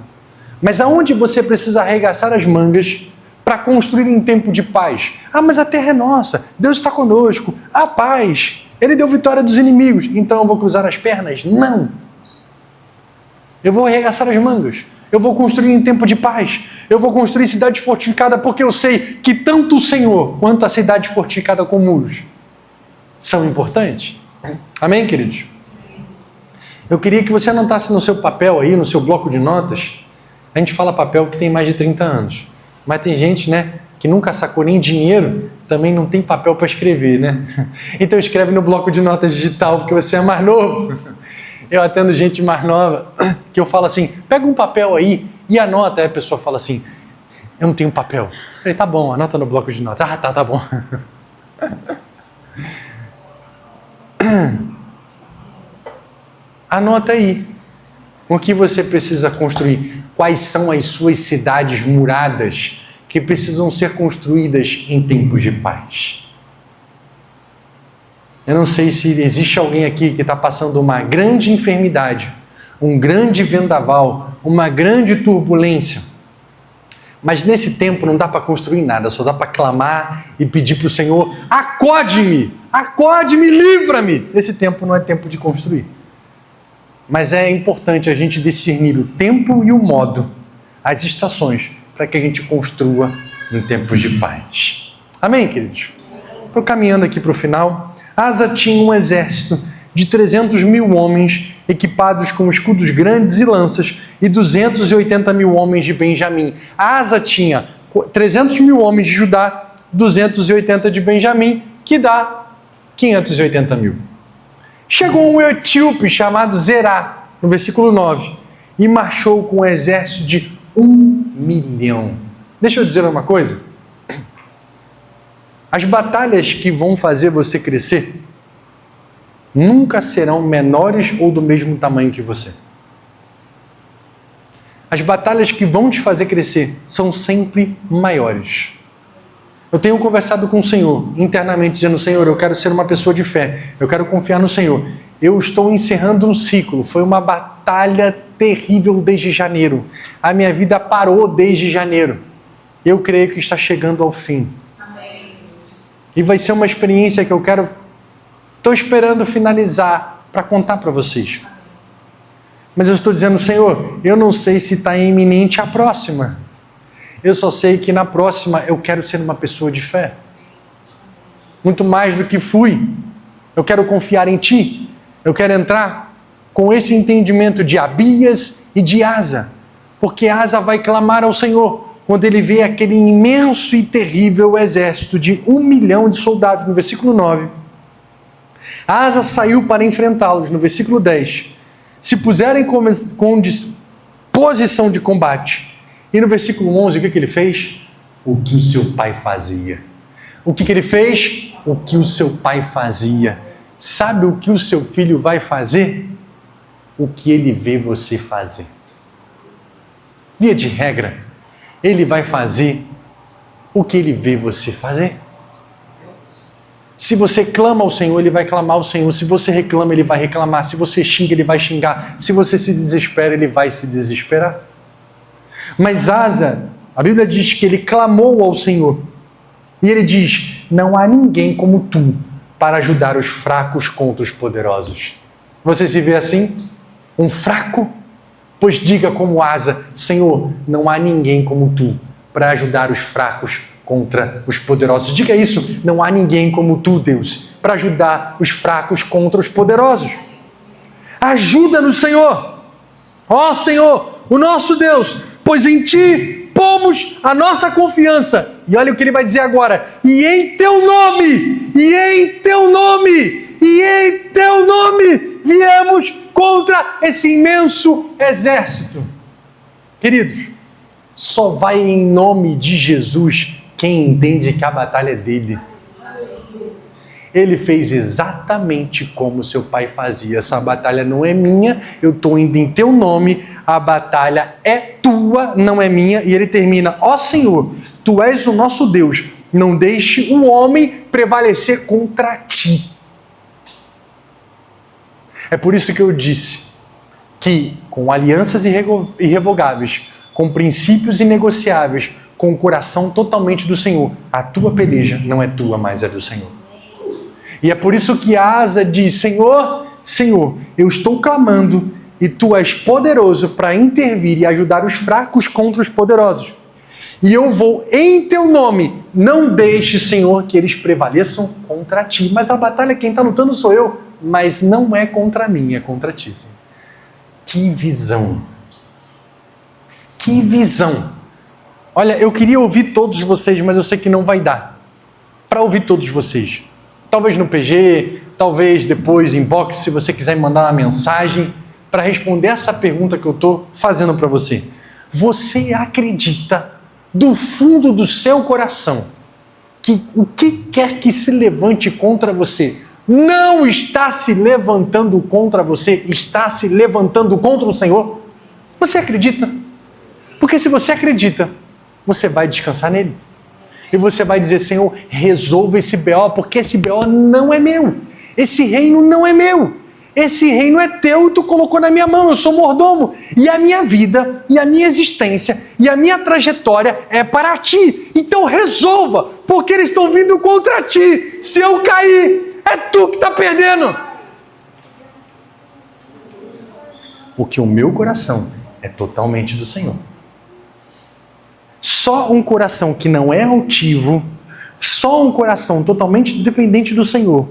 mas aonde você precisa arregaçar as mangas para construir em tempo de paz? Ah, mas a terra é nossa, Deus está conosco, a paz, Ele deu vitória dos inimigos, então eu vou cruzar as pernas? Não! Eu vou arregaçar as mangas. Eu vou construir em tempo de paz. Eu vou construir cidade fortificada porque eu sei que tanto o Senhor quanto a cidade fortificada com muros são importantes. Amém, queridos? Eu queria que você anotasse no seu papel aí, no seu bloco de notas. A gente fala papel que tem mais de 30 anos. Mas tem gente, né, que nunca sacou nem dinheiro, também não tem papel para escrever, né? Então escreve no bloco de notas digital, porque você é mais novo. Eu atendo gente mais nova, que eu falo assim, pega um papel aí e anota. Aí a pessoa fala assim, eu não tenho papel. Eu falei, tá bom, anota no bloco de notas. Ah, tá bom. Anota aí o que você precisa construir. Quais são as suas cidades muradas que precisam ser construídas em tempos de paz. Eu não sei se existe alguém aqui que está passando uma grande enfermidade, um grande vendaval, uma grande turbulência. Mas nesse tempo não dá para construir nada, só dá para clamar e pedir para o Senhor, acode-me, livra-me. Esse tempo não é tempo de construir. Mas é importante a gente discernir o tempo e o modo, as estações, para que a gente construa em tempos de paz. Amém, queridos? Estou caminhando aqui para o final. Asa tinha um exército de 300 mil homens equipados com escudos grandes e lanças e 280 mil homens de Benjamim. Asa tinha 300 mil homens de Judá, 280 de Benjamim, que dá 580 mil. Chegou um etíope chamado Zerá, no versículo 9, e marchou com um exército de 1 milhão. Deixa eu dizer uma coisa. As batalhas que vão fazer você crescer nunca serão menores ou do mesmo tamanho que você. As batalhas que vão te fazer crescer são sempre maiores. Eu tenho conversado com o Senhor, internamente, dizendo, Senhor, eu quero ser uma pessoa de fé, eu quero confiar no Senhor. Eu estou encerrando um ciclo, foi uma batalha terrível desde janeiro. A minha vida parou desde janeiro. Eu creio que está chegando ao fim. Amém. E vai ser uma experiência que eu quero... Estou esperando finalizar para contar para vocês. Mas eu estou dizendo, Senhor, eu não sei se está iminente a próxima. Eu só sei que na próxima eu quero ser uma pessoa de fé. Muito mais do que fui. Eu quero confiar em Ti. Eu quero entrar com esse entendimento de Abias e de Asa. Porque Asa vai clamar ao Senhor quando ele vê aquele imenso e terrível exército de 1 milhão de soldados, no versículo 9. Asa saiu para enfrentá-los, no versículo 10. Se puserem com disposição de combate. E no versículo 11, o que ele fez? O que o seu pai fazia. O que ele fez? O que o seu pai fazia. Sabe o que o seu filho vai fazer? O que ele vê você fazer. Via de regra, ele vai fazer o que ele vê você fazer. Se você clama ao Senhor, ele vai clamar ao Senhor. Se você reclama, ele vai reclamar. Se você xinga, ele vai xingar. Se você se desespera, ele vai se desesperar. Mas Asa, a Bíblia diz que ele clamou ao Senhor. E ele diz, não há ninguém como tu para ajudar os fracos contra os poderosos. Você se vê assim? Um fraco? Pois diga como Asa, Senhor, não há ninguém como tu para ajudar os fracos contra os poderosos. Diga isso, não há ninguém como tu, Deus, para ajudar os fracos contra os poderosos. Ajuda-nos, Senhor. Ó Senhor, o nosso Deus, pois em Ti pomos a nossa confiança. E olha o que ele vai dizer agora. E em Teu nome, viemos contra esse imenso exército. Queridos, só vai em nome de Jesus quem entende que a batalha é dele. Ele fez exatamente como seu pai fazia. Essa batalha não é minha, eu estou indo em Teu nome, a batalha é Tua, não é minha. E ele termina, ó Senhor, Tu és o nosso Deus, não deixe o homem prevalecer contra Ti. É por isso que eu disse que com alianças irrevogáveis, com princípios inegociáveis, com o coração totalmente do Senhor, a tua peleja não é tua, mas é do Senhor. E é por isso que Asa diz, Senhor, Senhor, eu estou clamando e Tu és poderoso para intervir e ajudar os fracos contra os poderosos. E eu vou em Teu nome, não deixe, Senhor, que eles prevaleçam contra Ti. Mas a batalha, quem está lutando sou eu, mas não é contra mim, é contra Ti, Senhor. Que visão! Que visão! Olha, eu queria ouvir todos vocês, mas eu sei que não vai dar para ouvir todos vocês. Talvez no PG, talvez depois em inbox, se você quiser me mandar uma mensagem para responder essa pergunta que eu estou fazendo para você. Você acredita do fundo do seu coração que o que quer que se levante contra você não está se levantando contra você, está se levantando contra o Senhor? Você acredita? Porque se você acredita, você vai descansar nele. E você vai dizer, Senhor, resolva esse BO, porque esse BO não é meu. Esse reino não é meu. Esse reino é teu e tu colocou na minha mão, eu sou mordomo. E a minha vida, e a minha existência, e a minha trajetória é para ti. Então resolva, porque eles estão vindo contra ti. Se eu cair, é tu que está perdendo. Porque o meu coração é totalmente do Senhor. Só um coração que não é altivo, só um coração totalmente dependente do Senhor,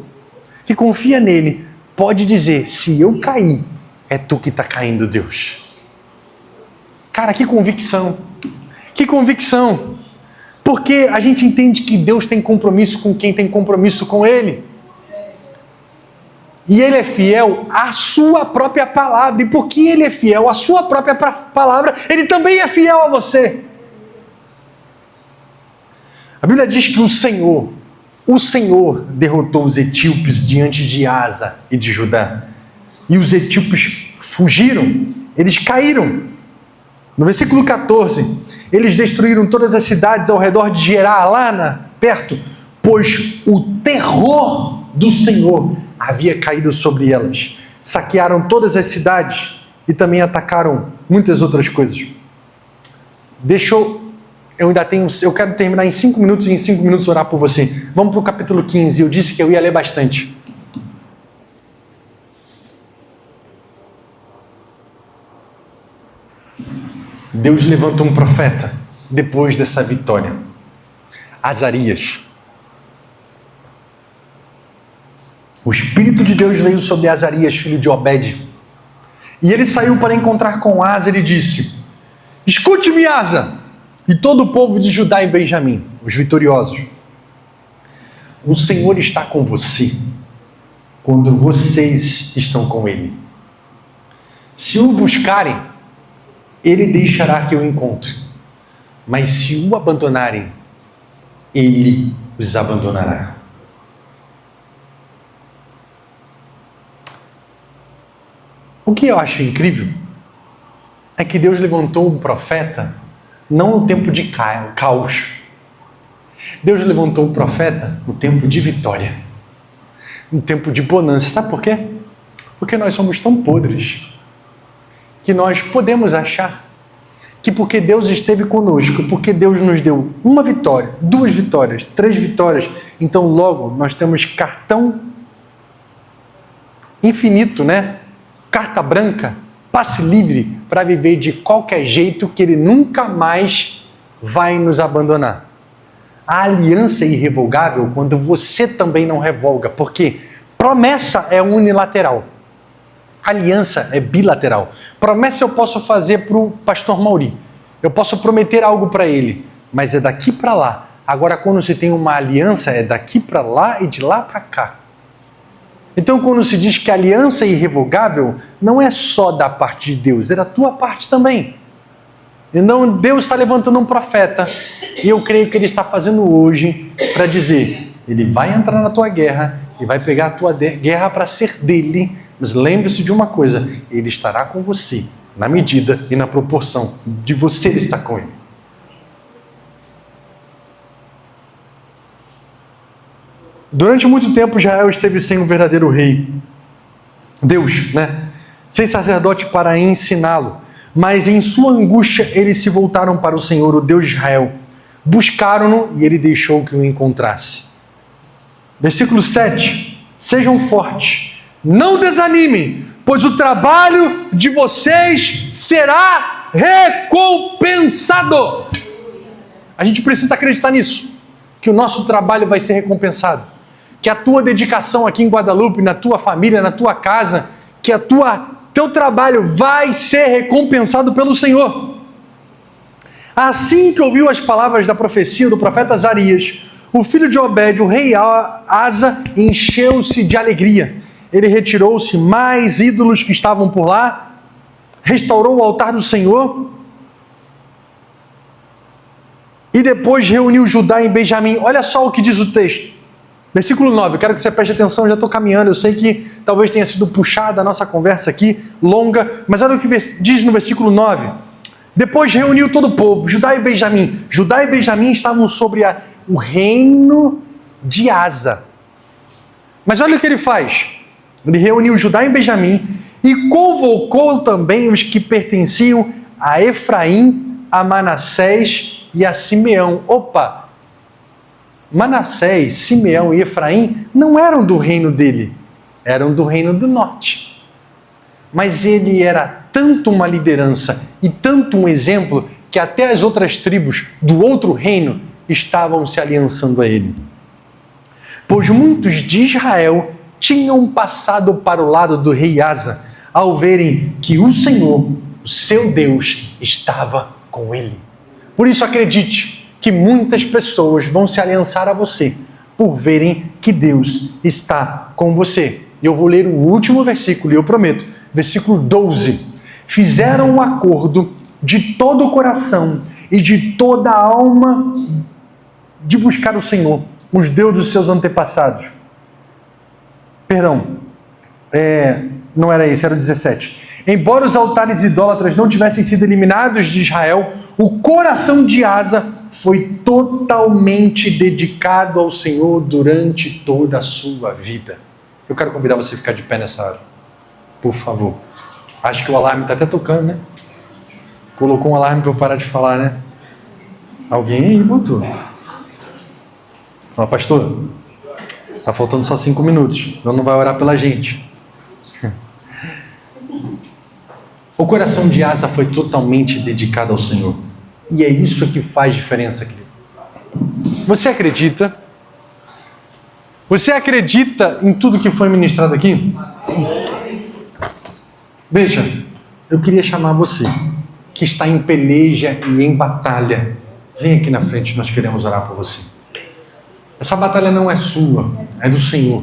que confia nele, pode dizer, se eu cair, é tu que está caindo, Deus. Cara, que convicção. Que convicção. Porque a gente entende que Deus tem compromisso com quem tem compromisso com Ele. E Ele é fiel à sua própria palavra. E porque Ele é fiel à sua própria palavra, Ele também é fiel a você. A Bíblia diz que o Senhor derrotou os etíopes diante de Asa e de Judá. E os etíopes fugiram, eles caíram. No versículo 14, eles destruíram todas as cidades ao redor de Gerá, lá perto, pois o terror do Senhor havia caído sobre elas. Saquearam todas as cidades e também atacaram muitas outras coisas. Eu quero terminar em 5 minutos e em 5 minutos orar por você. Vamos para o capítulo 15. Eu disse que eu ia ler bastante. Deus levanta um profeta depois dessa vitória. Azarias. O Espírito de Deus veio sobre Azarias, filho de Obed. E ele saiu para encontrar com Asa e disse: escute-me, Asa, e todo o povo de Judá e Benjamim, os vitoriosos. O Senhor está com você quando vocês estão com Ele. Se o buscarem, Ele deixará que o encontre. Mas se o abandonarem, Ele os abandonará. O que eu acho incrível é que Deus levantou um profeta não no tempo de caos. Deus levantou o profeta no tempo de vitória, no tempo de bonança. Sabe por quê? Porque nós somos tão podres que nós podemos achar que porque Deus esteve conosco, porque Deus nos deu uma vitória, 2 vitórias, 3 vitórias, então logo nós temos cartão infinito, né? Carta branca, passe livre para viver de qualquer jeito, que Ele nunca mais vai nos abandonar. A aliança é irrevogável quando você também não revoga, porque promessa é unilateral, aliança é bilateral. Promessa eu posso fazer para o pastor Mauri, eu posso prometer algo para ele, mas é daqui para lá. Agora, quando se tem uma aliança, é daqui para lá e de lá para cá. Então, quando se diz que a aliança é irrevogável, não é só da parte de Deus, é da tua parte também. Então, Deus está levantando um profeta, e eu creio que Ele está fazendo hoje para dizer, Ele vai entrar na tua guerra, e vai pegar a tua guerra para ser dele, mas lembre-se de uma coisa, Ele estará com você, na medida e na proporção de você estar com Ele. Durante muito tempo, Israel esteve sem um verdadeiro rei, Deus, né? Sem sacerdote para ensiná-lo. Mas em sua angústia, eles se voltaram para o Senhor, o Deus de Israel. Buscaram-no e Ele deixou que o encontrasse. Versículo 7. Sejam fortes, não desanimem, pois o trabalho de vocês será recompensado. A gente precisa acreditar nisso, que o nosso trabalho vai ser recompensado. Que a tua dedicação aqui em Guadalupe, na tua família, na tua casa, que teu trabalho vai ser recompensado pelo Senhor. Assim que ouviu as palavras da profecia do profeta Azarias, o filho de Obed, o rei Asa, encheu-se de alegria. Ele retirou-se mais ídolos que estavam por lá, restaurou o altar do Senhor e depois reuniu Judá e Benjamim. Olha só o que diz o texto. Versículo 9, eu quero que você preste atenção, já estou caminhando, eu sei que talvez tenha sido puxada a nossa conversa aqui, longa, mas olha o que diz no versículo 9. Depois reuniu todo o povo, Judá e Benjamim. Judá e Benjamim estavam sobre o reino de Asa. Mas olha o que ele faz. Ele reuniu Judá e Benjamim e convocou também os que pertenciam a Efraim, a Manassés e a Simeão. Opa! Manassés, Simeão e Efraim não eram do reino dele, eram do reino do norte. Mas ele era tanto uma liderança e tanto um exemplo que até as outras tribos do outro reino estavam se aliançando a ele. Pois muitos de Israel tinham passado para o lado do rei Asa ao verem que o Senhor, o seu Deus, estava com ele. Por isso acredite que muitas pessoas vão se aliançar a você por verem que Deus está com você. Eu vou ler o último versículo e eu prometo, versículo 12. Fizeram um acordo de todo o coração e de toda a alma de buscar o Senhor, os deuses dos seus antepassados. Perdão, não era esse, era o 17. Embora os altares idólatras não tivessem sido eliminados de Israel, o coração de Asa foi totalmente dedicado ao Senhor durante toda a sua vida. Eu quero convidar você a ficar de pé nessa hora, por favor. Acho que o alarme está até tocando, né? Colocou um alarme para eu parar de falar, né? Alguém aí botou. Ó, pastor, está faltando só 5 minutos, então não vai orar pela gente. O coração de Asa foi totalmente dedicado ao Senhor. E é isso que faz diferença, querido. Você acredita? Você acredita em tudo que foi ministrado aqui? Sim. Veja, eu queria chamar você, que está em peleja e em batalha. Vem aqui na frente, nós queremos orar por você. Essa batalha não é sua, é do Senhor.